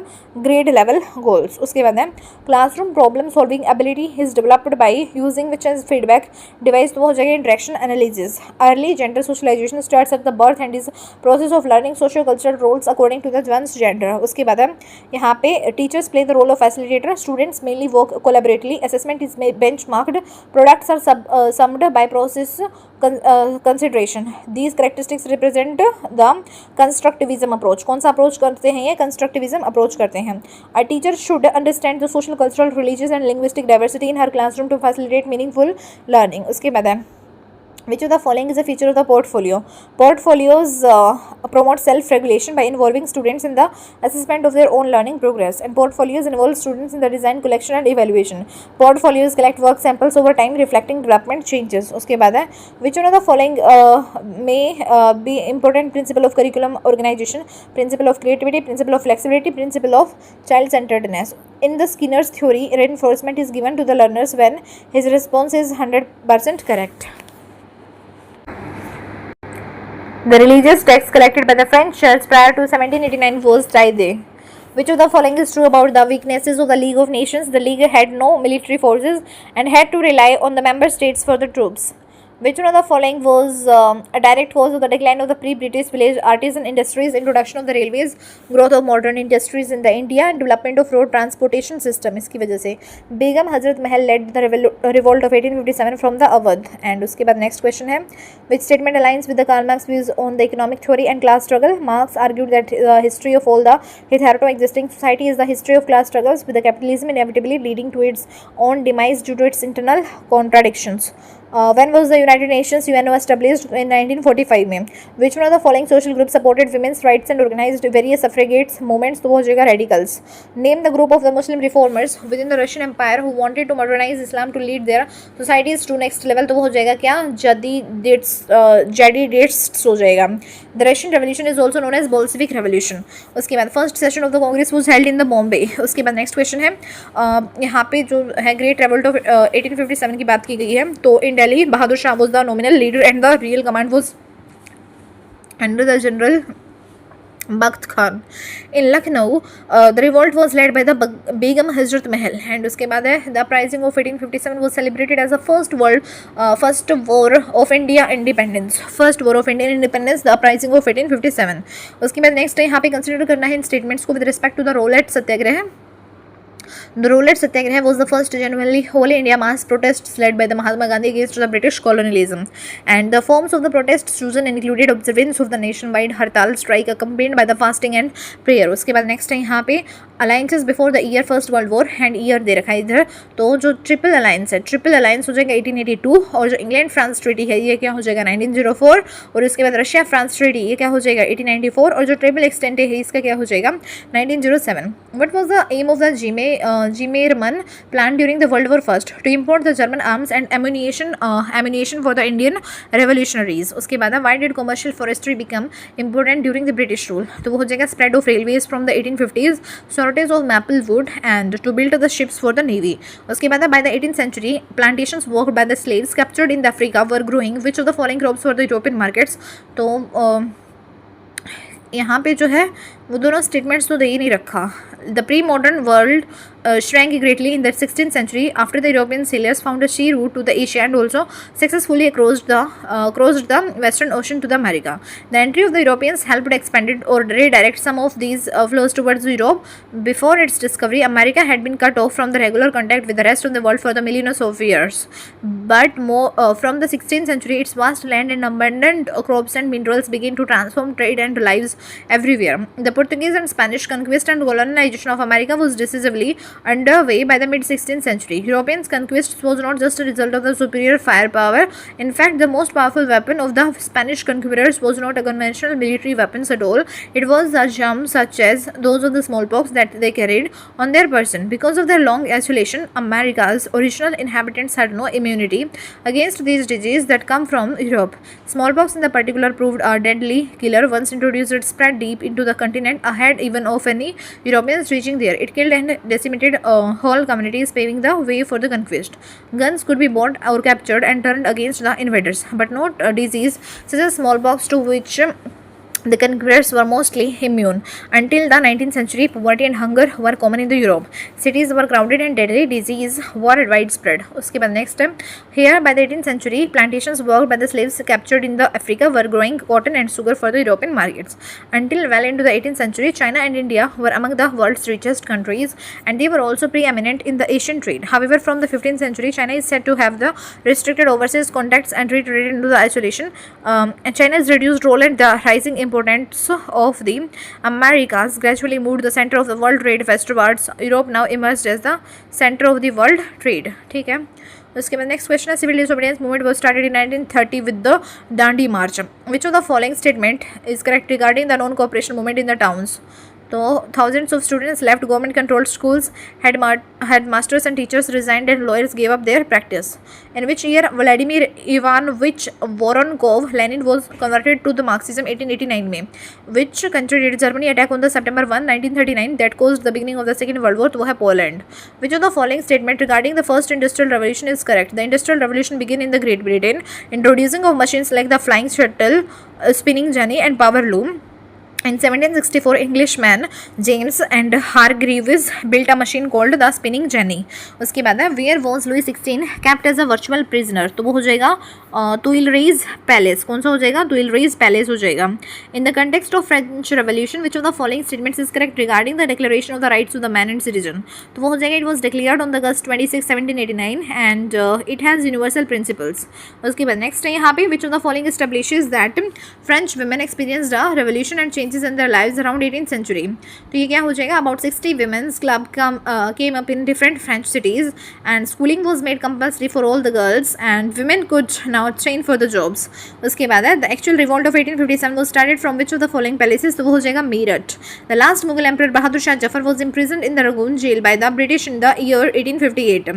grade level goals. उसके बाद है classroom problem solving ability is developed by using which is feedback device. तो वो हो जाएगा interaction analysis. Early gender socialization starts at the birth and is process of learning social cultural roles according to the one's gender. उसके बाद है यहाँ पे teachers play the role of facilitator. Students mainly work collaboratively. Assessment is benchmarked. Products are summed by process consideration. These characteristics represent the constructivism approach. कौन सा अप्रोच करते हैं ये? कंस्ट्रक्टिविज्म अप्रोच करते हैं. A teacher should understand the social, cultural, religious and linguistic diversity in her classroom to facilitate meaningful learning. उसके बाद है which of the following is a feature of the portfolio? Portfolios promote self-regulation by involving students in the assessment of their own learning progress, and portfolios involve students in the design, collection and evaluation. Portfolios collect work samples over time reflecting development changes. उसके बाद है which one of the following may be important principle of curriculum organization? Principle of creativity, principle of flexibility, principle of child-centeredness. In the Skinner's theory, reinforcement is given to the learners when his response is 100% correct. The religious text collected by the French church prior to 1789 was Tide. Which of the following is true about the weaknesses of the League of Nations? The League had no military forces and had to rely on the member states for the troops. Which one of the following was a direct cause of the decline of the pre-British village artisan industries, introduction of the railways, growth of modern industries in the India, and development of road transportation system? इसकी वजह से बेगम हजरत महल led the revolt of 1857 from the Awadh. And उसके बाद next question है which statement aligns with the Karl Marx views on the economic theory and class struggle? Marx argued that the history of all the hitherto existing society is the history of class struggles, with the capitalism inevitably leading to its own demise due to its internal contradictions. When was the United Nations UNO established? In 1945 में. Which one of the following social groups supported women's rights and organized various suffragettes movements? तो हो जाएगा radicals. Name the group of the Muslim reformers within the Russian Empire who wanted to modernize Islam to lead their societies to next level. तो वो हो जाएगा क्या? Jadidists हो जाएगा. The Russian Revolution is also known as Bolshevik Revolution. उसके बाद first session of the Congress was held in the Bombay. उसके बाद next question है यहाँ पे जो है Great Revolt of 1857 की बात की गई है. तो in Delhi, Bahadur Shah was the nominal leader and the real command was under the General Bakht Khan. In Lucknow, the revolt was led by the Begum Hazrat Mahal. And उसके बाद है the uprising of 1857 was celebrated as the first war of India independence. First war of Indian independence, the uprising of 1857. उसके बाद next है यहाँ पे consider करना है इन statements को with respect to the Rowlatt Satyagraha. The Rowlatt Satyagraha was the first genuinely whole India mass protests led by the Mahatma Gandhi against the British colonialism. And the forms of the protests chosen included observance of the nationwide Hartal strike accompanied by the fasting and prayer. उसके बाद next है यहाँ पे alliances before the year First World War and year दे रखा है इधर. तो जो ट्रिपल अलायंस है, ट्रिपल अलायंस हो जाएगा 1882 और जो इंग्लैंड फ्रांस ट्रीटी है ये क्या हो जाएगा 1904 और इसके बाद रशिया फ्रांस ट्रीटी ये क्या हो जाएगा 1894 और जो ट्रिपल एक्सटेंट है इसका क्या हो जाएगा 1907. What was the aim of the Zimmermann plan during the World War First? To import the German arms and ammunition for the Indian revolutionaries. उसके बाद why did commercial forestry become important during the British rule? तो वो हो जाएगा spread of railways from the 1850s, shortage of maple wood and to build the ships for the navy. उसके बाद by the 18th century plantations worked by the slaves captured in Africa were growing. Which of the following crops for the European markets? तो यहाँ पे जो है वो दोनों स्टेटमेंट्स तो दे ही नहीं रखा, The pre-modern world shrank greatly in the 16th century after the European sailors found a sea route to the Asia and also successfully crossed the Western Ocean to the America. The entry of the Europeans helped expand or redirect some of these flows towards Europe. Before its discovery, America had been cut off from the regular contact with the rest of the world for the millions of years. But from the 16th century, its vast land and abundant crops and minerals began to transform trade and lives everywhere. The Portuguese and Spanish conquest and colonization of America was decisively underway by the mid 16th century. Europeans' conquest was not just a result of the superior firepower. In fact, the most powerful weapon of the Spanish conquerors was not a conventional military weapons at all. It was a germ such as those of the smallpox that they carried on their person. Because of their long isolation, America's original inhabitants had no immunity against these diseases that come from Europe. Smallpox in the particular proved a deadly killer. Once introduced, it spread deep into the continent ahead even of any Europeans reaching there. It killed and decimated whole communities, paving the way for the conquest. Guns could be bought or captured and turned against the invaders, but not a disease such as smallpox to which the conquerors were mostly immune. Until the 19th century, poverty and hunger were common in the Europe. Cities were crowded and deadly disease were widespread. उसके बाद next here by the 18th century, plantations worked by the slaves captured in the Africa were growing cotton and sugar for the European markets. Until well into the 18th century, China and India were among the world's richest countries, and they were also preeminent in the Asian trade. However, from the 15th century, China is said to have the restricted overseas contacts and retreated into the isolation. And China's reduced role and the rising importance of the Americas gradually moved the center of the world trade westwards. Europe now emerged as the center of the world trade. ठीक है. उसके बाद नेक्स्ट क्वेश्चन है civil disobedience movement was started in 1930 with the Dandi march. Which of the following statement is correct regarding the non cooperation movement in the towns. तो thousands of students left government-controlled schools, headmasters and teachers resigned, and lawyers gave up their practice. In which year Vladimir Ivanovich Voronkov Lenin was converted to the Marxism? 1889 में. Which country did Germany attack on the September 1, 1939 that caused the beginning of the Second World War? तो वो है Poland. Which of the following statement regarding the first industrial revolution is correct? The industrial revolution began in the Great Britain, introducing of machines like the flying shuttle, spinning jenny, and power loom. In 1764, Englishman James and Hargreaves built a machine called the spinning jenny. उसके बाद है Where was Louis XVI kept as a virtual prisoner? तो वो हो जाएगा Tuileries Palace. कौन सा हो जाएगा? Tuileries Palace हो जाएगा. In the context of French Revolution, which of the following statements is correct regarding the declaration of the rights of the man and citizen? तो वो हो जाएगा It was declared on August 26, 1789 and it has universal principles. उसके बाद next है यहाँ पे Which of the following establishes that French women experienced a revolution and changes in their lives around 18th century? तो ये क्या हो जाएगा About 60 women's club came up in different French cities and schooling was made compulsory for all the girls and women could now train for the jobs. उसके बाद है The actual revolt of 1857 was started from which of the following palaces? तो वो हो जाएगा Meerut. The last Mughal emperor Bahadur Shah Jafar was imprisoned in the Rangoon jail by the British in the year 1858.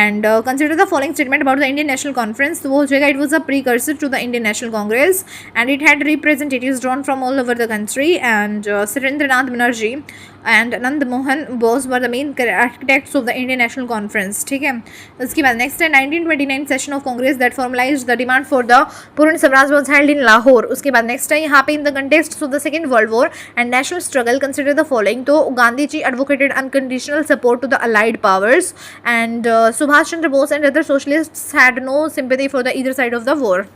And consider the following statement about the Indian National Conference. तो वो हो जाएगा It was a precursor to the Indian National Congress and it had representatives drawn from all over the country and Surendranath Banerjee and Nand Mohan Bose were the main architects of the Indian National Conference. ठीक है. उसके बाद next है 1929 session of Congress that formalized the demand for the Purna Swaraj was held in Lahore. उसके बाद next है यहाँ पे in the context of the Second World War and national struggle consider the following. तो Gandhi ji advocated unconditional support to the Allied powers and Subhash Chandra Bose and other socialists had no sympathy for the either side of the war.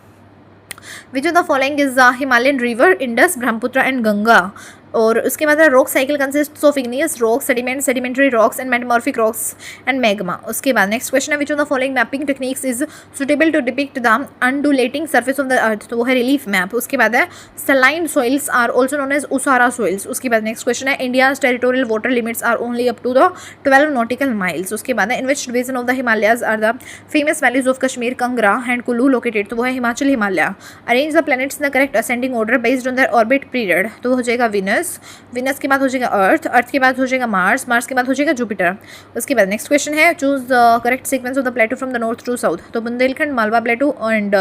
Which of the following is the Himalayan river? Indus, Brahmaputra and Ganga. और उसके बाद rock cycle consists of igneous rock sediment sedimentary rocks and metamorphic rocks and magma. उसके बाद नेक्स्ट क्वेश्चन है which of the following mapping techniques is suitable to depict the undulating surface of the earth? तो वो है रिलीफ मैप. उसके बाद है saline soils are also known as usara soils. उसके बाद नेक्स्ट क्वेश्चन है India's territorial water limits are only up to the 12 nautical miles. उसके बाद है in which division of the Himalayas are the famous valleys of Kashmir Kangra and Kullu located? तो वो है Himachal Himalaya. Arrange the planets in the correct ascending order based on their orbit period? तो हो जाएगा विनस के बाद हो जाएगा अर्थ के बाद हो जाएगा मार्स के बाद हो जाएगा जुपिटर. उसके बाद नेक्स्ट क्वेश्चन है choose the correct sequence of the plateau from the north to south? तो बुंदेलखंड मालवा प्लेटू एंड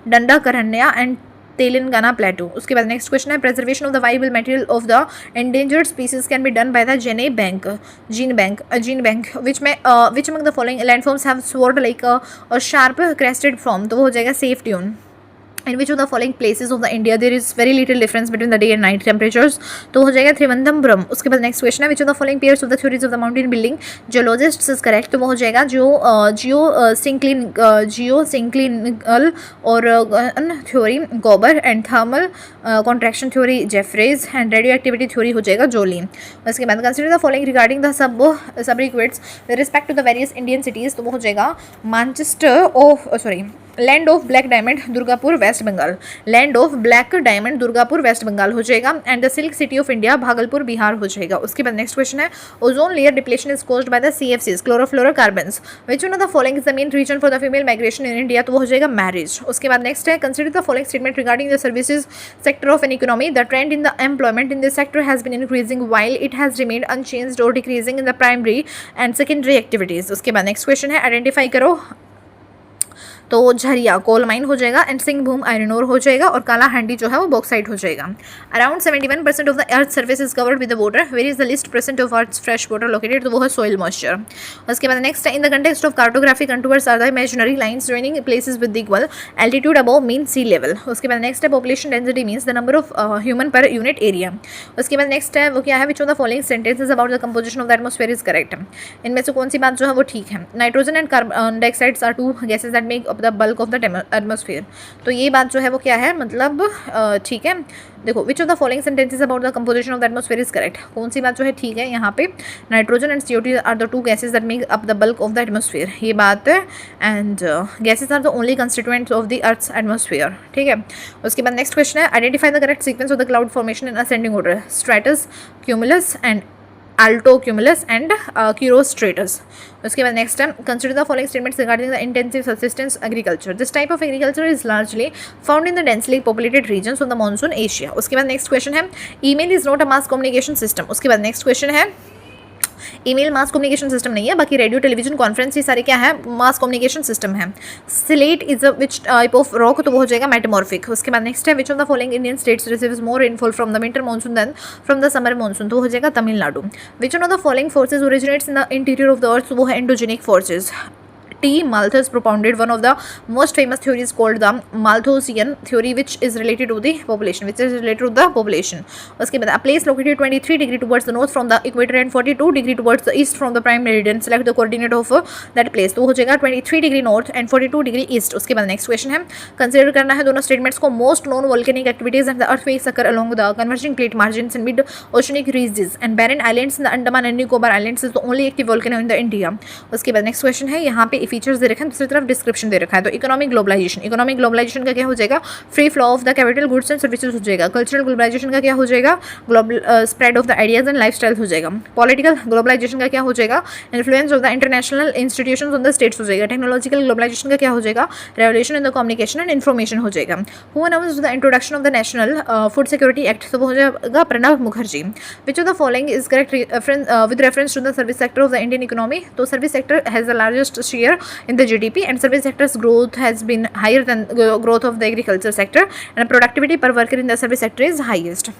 डंडा करन्या एंड तेलंगाना प्लेटू. उसके बाद नेक्स्ट क्वेश्चन है preservation of the viable material of the endangered species can be done by the gene bank which among the following landforms have sword like a sharp crested form? तो वो हो जाएगा safe tune. In which of the following places of the India there is very little difference between the day and night temperatures, तो हो जाएगा त्रिवेंद्रम। उसके बाद नेक्स्ट क्वेश्चन है which of the following pairs of the theories of the mountain building geologist is correct, तो वो हो जाएगा जियो सिंक्लिनल और theory Kober and thermal contraction theory Jeffreys and radioactivity theory हो जाएगा जोली। उसके बाद consider the following regarding the sobriquets with respect to the various Indian cities, तो वो हो जाएगा land of black diamond Durgapur West Bengal, land of black diamond Durgapur West Bengal हो जाएगा and the silk city of India Bhagalpur Bihar हो जाएगा। उसके बाद नेक्स्ट क्वेश्चन है ozone layer depletion is caused by the CFCs chlorofluorocarbons which one of the following is the main reason for the female migration in India, तो वो हो जाएगा मैरिज। उसके बाद नेक्स्ट है consider the following statement regarding the services sector of an economy, the trend in the employment in this sector has been increasing while it has remained unchanged और decreasing in the primary and secondary activities. उसके बाद नेक्स्ट क्वेश्चन है आइडेंटिफाई करो, तो झरिया कोल माइन हो जाएगा एंड सिंहभूम आयरन ओर हो जाएगा और काला हैंडी जो है वो बॉक्साइट हो जाएगा। Around 71% of the earth surface is covered with water, where is the least percent of earth fresh water located, तो वो है सोइल मॉइस्चर। उसके बाद next in the context of cartography contours are the imaginary lines joining places with equal altitude above mean sea level. उसके बाद नेक्स्ट है population density means the number of human per unit area. उसके बाद नेक्स्ट है वो क्या है which of the following sentences about the composition of the atmosphere is correct, इनमें से कौन सी बात जो है वो ठीक है। Nitrogen and carbon dioxides are two gases that make up the bulk of the atmosphere, तो ये बात जो है वो क्या है मतलब ठीक है। देखो which of the following sentences about the composition of the atmosphere is correct, कौन सी बात जो है ठीक है यहाँ पे। Nitrogen and CO2 are the two gases that make up the bulk of the atmosphere, ये बात है and gases are the only constituents of the earth's atmosphere, ठीक है। उसके बाद नेक्स्ट क्वेश्चन है identify the correct sequence of the cloud formation in ascending order, stratus cumulus and alto cumulus and cirrostratus। उसके बाद नेक्स्ट है consider the following statements regarding the intensive subsistence agriculture, this type of agriculture is largely found in the densely populated regions of the monsoon Asia. उसके बाद नेक्स्ट क्वेश्चन है email is not a mass communication system. उसके बाद नेक्स्ट क्वेश्चन है ईमेल मास कम्युनिकेशन सिस्टम नहीं है, बाकी रेडियो टेलीविजन कॉन्फ्रेंस ये सारे क्या है मास कम्युनिकेशन सिस्टम है। Slate is a which type of rock, तो वो हो जाएगा मेटामॉर्फिक। उसके बाद नेक्स्ट है which of the following Indian states receives more rainfall from the winter monsoon than from the summer monsoon, तो हो जाएगा Tamil Nadu. Which of the following forces originates in the interior of the earth, वो है endogenic forces. T. Malthus propounded one of the most famous theories called the Malthusian theory, which is related to the population. उसके बाद a place located 23 degree towards the north from the equator and 42 degree towards the east from the prime meridian, select the coordinate of that place, तो हो जाएगा 23 degree north and 42 degree east। उसके बाद नेक्स्ट क्वेश्चन है कंसिडर करना है दोनों स्टेटमेंट्स को, most known volcanic activities and the earthquakes occur along the converging plate margins and mid oceanic ridges and barren islands in the Andaman and Nicobar Islands is the only active volcano in the India। उसके बाद नेक्स्ट क्वेश्चन है यहाँ पे फीचर्स दे रखे हैं, दूसरी तरफ डिस्क्रिप्शन दे रखा है। तो इकोनॉमिक ग्लोबलाइजेशन का क्या हो जाएगा, free flow of the capital goods and services हो जाएगा। कल्चरल ग्लोबलाइजेशन का क्या हो जाएगा, global spread of the ideas and lifestyle हो जाएगा। पॉलिटिकल ग्लोबलाइजेशन का क्या हो जाएगा, influence of the international institutions on the states हो जाएगा। टेक्नोलॉजिकल ग्लोबलाइजेशन का क्या हो जाएगा, revolution in the communication and information हो जाएगा। Who announced the introduction of the National Food security act, तो वो हो जाएगा Pranab Mukherjee. Which of the following is correct with reference to the service sector of the Indian economy, तो service sector has the largest share in the GDP and service sector's growth has been higher than growth of the agriculture sector and productivity per worker in the service sector is highest।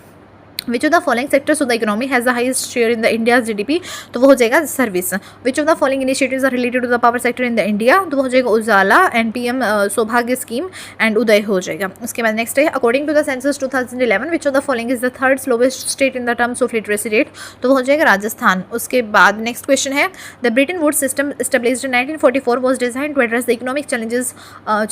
Which of the following sectors of the economy has the highest share in the India's GDP, तो वो हो जाएगा service. Which of the following initiatives are related to the power sector in the India, तो वो हो जाएगा Ujala and PM Saubhagya scheme and Uday हो जाएगा। उसके बाद नेक्स्ट है according to the census 2011 which of the following is the third slowest state in the terms of literacy rate, तो वो हो जाएगा राजस्थान। उसके बाद नेक्स्ट क्वेश्चन है the Bretton Woods system established in 1944 was design to address the economic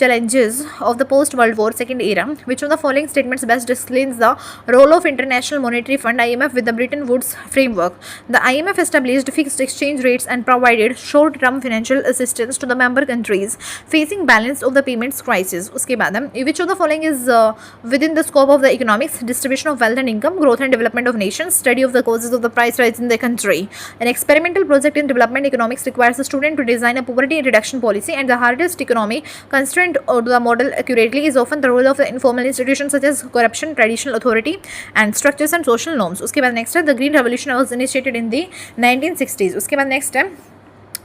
challenges of the post World War second era, which of the following statements best displays the role of International Monetary Fund IMF with the Bretton Woods framework? The IMF established fixed exchange rates and provided short-term financial assistance to the member countries facing balance of the payments crisis. उसके बाद which of the following is within the scope of the economics, distribution of wealth and income, growth and development of nations, study of the causes of the price rise in the country? An experimental project in development economics requires a student to design a poverty reduction policy, and the hardest economic constraint or the model accurately is often the role of the informal institutions such as corruption, traditional authority and structures and social norms. उसके बाद नेक्स्ट है the green revolution was initiated in the 1960s। उसके बाद नेक्स्ट है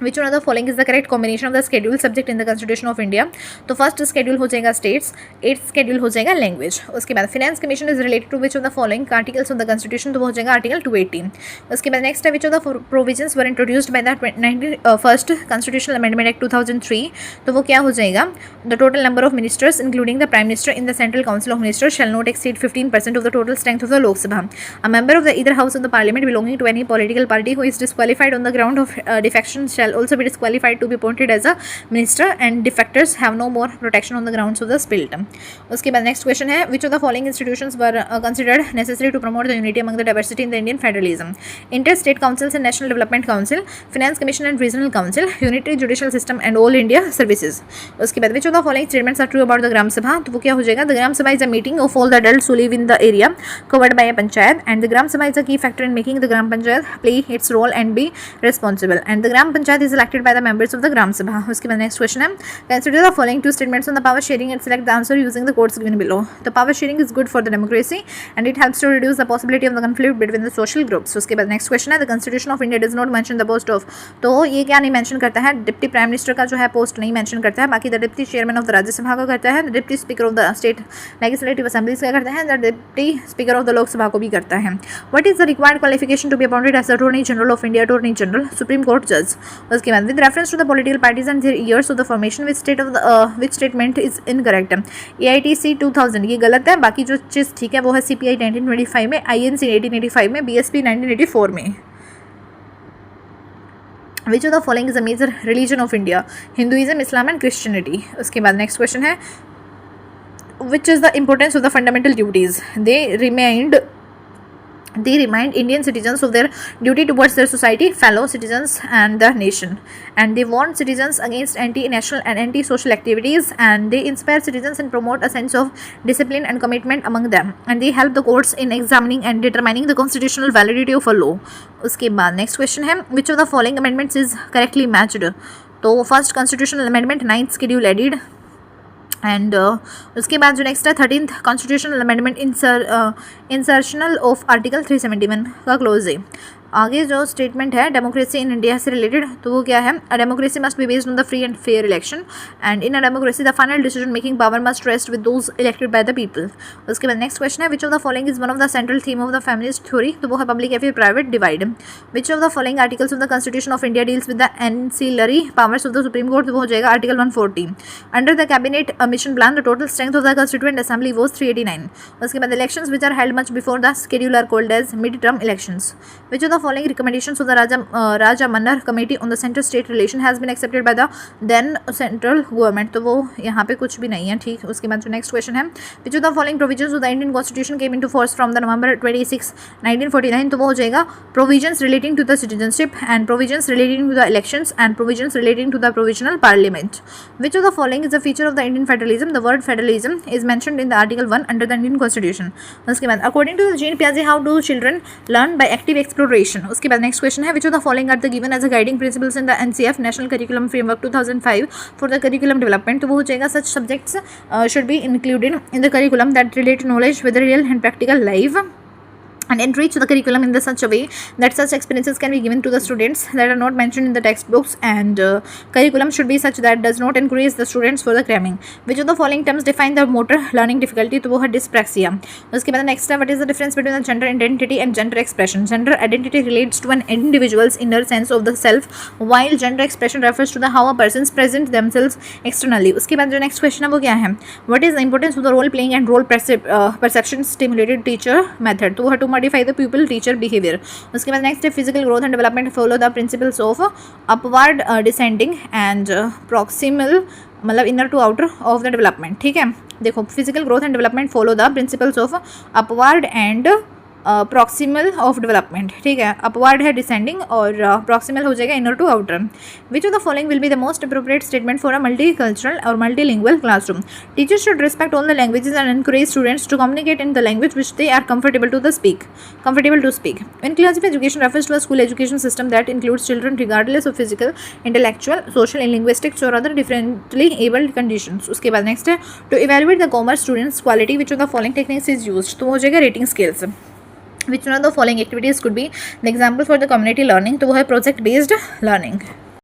विच one of the following is the correct combination of the schedule subject in the constitution of India. तो फर्स्ट स्केड्यूल हो जाएगा स्टेट्स, एट्थ स्केड्यूल हो जाएगा लैंग्वेज। उसके बाद finance commission is related to which of the following articles of the constitution, तो वो हो जाएगा आर्टिकल 218। उसके बाद नेक्स्ट है which of the provisions were introduced by the first constitutional amendment act 2003, तो वो क्या हो जाएगा, the total number of ministers including the prime minister in the central council of ministers shall not exceed 15% of the total strength of the Lok Sabha. A member of the either house of the parliament belonging to any political party who is disqualified on the ground of defection shall also be disqualified to be appointed as a minister and defectors have no more protection on the grounds of the spill. उसके बाद नेक्स्ट क्वेश्चन है which of the following institutions were considered necessary to promote the unity among the diversity in the Indian federalism? Inter-state councils and National Development Council, Finance Commission and Regional Council, Unitary Judicial System and All India Services. उसके बाद which of the following statements are true about the Gram Sabha? तो वो क्या हो जाएगा, the Gram Sabha is a meeting of all the adults who live in the area covered by a panchayat and the Gram Sabha is a key factor in making the Gram Panchayat play its role and be responsible and the Gram Panchayat is elected by the members of the Gram Sabha. उसके बाद नेक्स्ट क्वेश्चन है consider the following two statements on the power sharing and select the answer using the quotes given below. The power sharing is good for the democracy and it helps to reduce the possibility of the conflict between the social groups. उसके बाद नेक्स्ट क्वेश्चन है the constitution of India does not mention the post of, तो ये क्या नहीं मेंशन करता है, डिप्टी प्राइम मिनिस्टर का जो है पोस्ट नहीं मेंशन करता है, बाकी the deputy chairman of the Rajya Sabha का करता है, the deputy speaker of the state legislative assemblies का करता है, the deputy speaker of the Lok Sabha को भी करता है। What is the required qualification to be appointed as attorney general of India, attorney general, supreme court जज। उसके बाद with reference to the political parties and their years of the formation which statement is incorrect. AITC 2000 ये गलत है, बाकी जो चीज़ ठीक है वो है CPI 1925 में, INC 1885 में, BSP 1984 में। Which of the following is a major religion of India, Hinduism, Islam and Christianity. उसके बाद नेक्स्ट क्वेश्चन है which is the importance of the fundamental duties, they remind Indian citizens of their duty towards their society, fellow citizens and the nation, and they warn citizens against anti-national and anti-social activities, and they inspire citizens and promote a sense of discipline and commitment among them, and they help the courts in examining and determining the constitutional validity of a law. उसके बाद next question है which of the following amendments is correctly matched, तो first constitutional amendment 9th schedule added and उसके बाद जो नेक्स्ट है 13th constitutional amendment insertional of article 371 का क्लोज है। आगे जो स्टेटमेंट है डेमोक्रेसी इन इंडिया से रिलेटेड, तो वो क्या है, a democracy must be based on the free and fair election and in a democracy the final decision making power must rest with those elected by the people. उसके बाद नेक्स्ट क्वेश्चन है which of the following is one of the central theme of the feminist theory, तो वो है पब्लिक या फिर private divide. Which of the following articles of the constitution of India deals with the ancillary powers of the supreme court, तो वो हो जाएगा article 140। Under the cabinet mission plan the total strength of the constituent assembly was 389। उसके बाद elections which are held much before the schedule are called as mid term elections. Which of the following recommendations of the Raja Mannar Committee on the Center-State Relation has been accepted by the then central government, तो वो यहाँ पे कुछ भी नहीं है, ठीक। उसके बाद जो नेक्स्ट क्वेश्चन है which of the following provisions of the Indian Constitution came into force from the November 26, 1949, तो वो हो जाएगा provisions relating to the citizenship and provisions relating to the elections and provisions relating to the provisional parliament. Which of the following is a feature of the Indian federalism? The word federalism is mentioned in the Article 1 under the Indian Constitution. उसके बाद according to Jean Piaget, how do children learn? By active exploration. उसके बाद नेक्स्ट क्वेश्चन है which of the following are the given as a guiding principles in the NCF National Curriculum Framework 2005 for the curriculum development, तो वो हो जाएगा such subjects should be included in the curriculum that relate knowledge with the real and practical life and enrich the curriculum in such a way that such experiences can be given to the students that are not mentioned in the textbooks, and curriculum should be such that does not encourage the students for the cramming. Which of the following terms define the motor learning difficulty, तो वो है dyspraxia। उसके बाद नेक्स्ट है what is the difference between the gender identity and gender expression? Gender identity relates to an individual's inner sense of the self, while gender expression refers to the how a person present themselves externally. उसके बाद जो नेक्स्ट क्वेश्चन है वो क्या है what is the importance of the role playing and role perception stimulated teacher method, तो वो है to modify the pupil teacher behavior। उसके बाद नेक्स्ट है physical growth and development follow the principles of upward descending and proximal मतलब inner to outer of the development, ठीक है। देखो physical growth and development follow the principles of upward and proximal of development, ठीक है। अपवर्ड है डिसेंडिंग और प्रॉक्सिमल हो जाएगा inner to outer. Which of the following will be the most appropriate statement for a multicultural और multilingual classroom? Teachers should respect all the languages and encourage students to communicate in the language which they are comfortable to speak. Inclusive education refers to a school education system that includes children regardless of physical, intellectual, social, and linguistics or other differently abled conditions. उसके बाद नेक्स्ट है to evaluate the commerce students quality, which of the following techniques is used, तो हो जाएगा rating scales. Which one of the following activities could be the example for the community learning, तो वो है प्रोजेक्ट बेस्ड लर्निंग।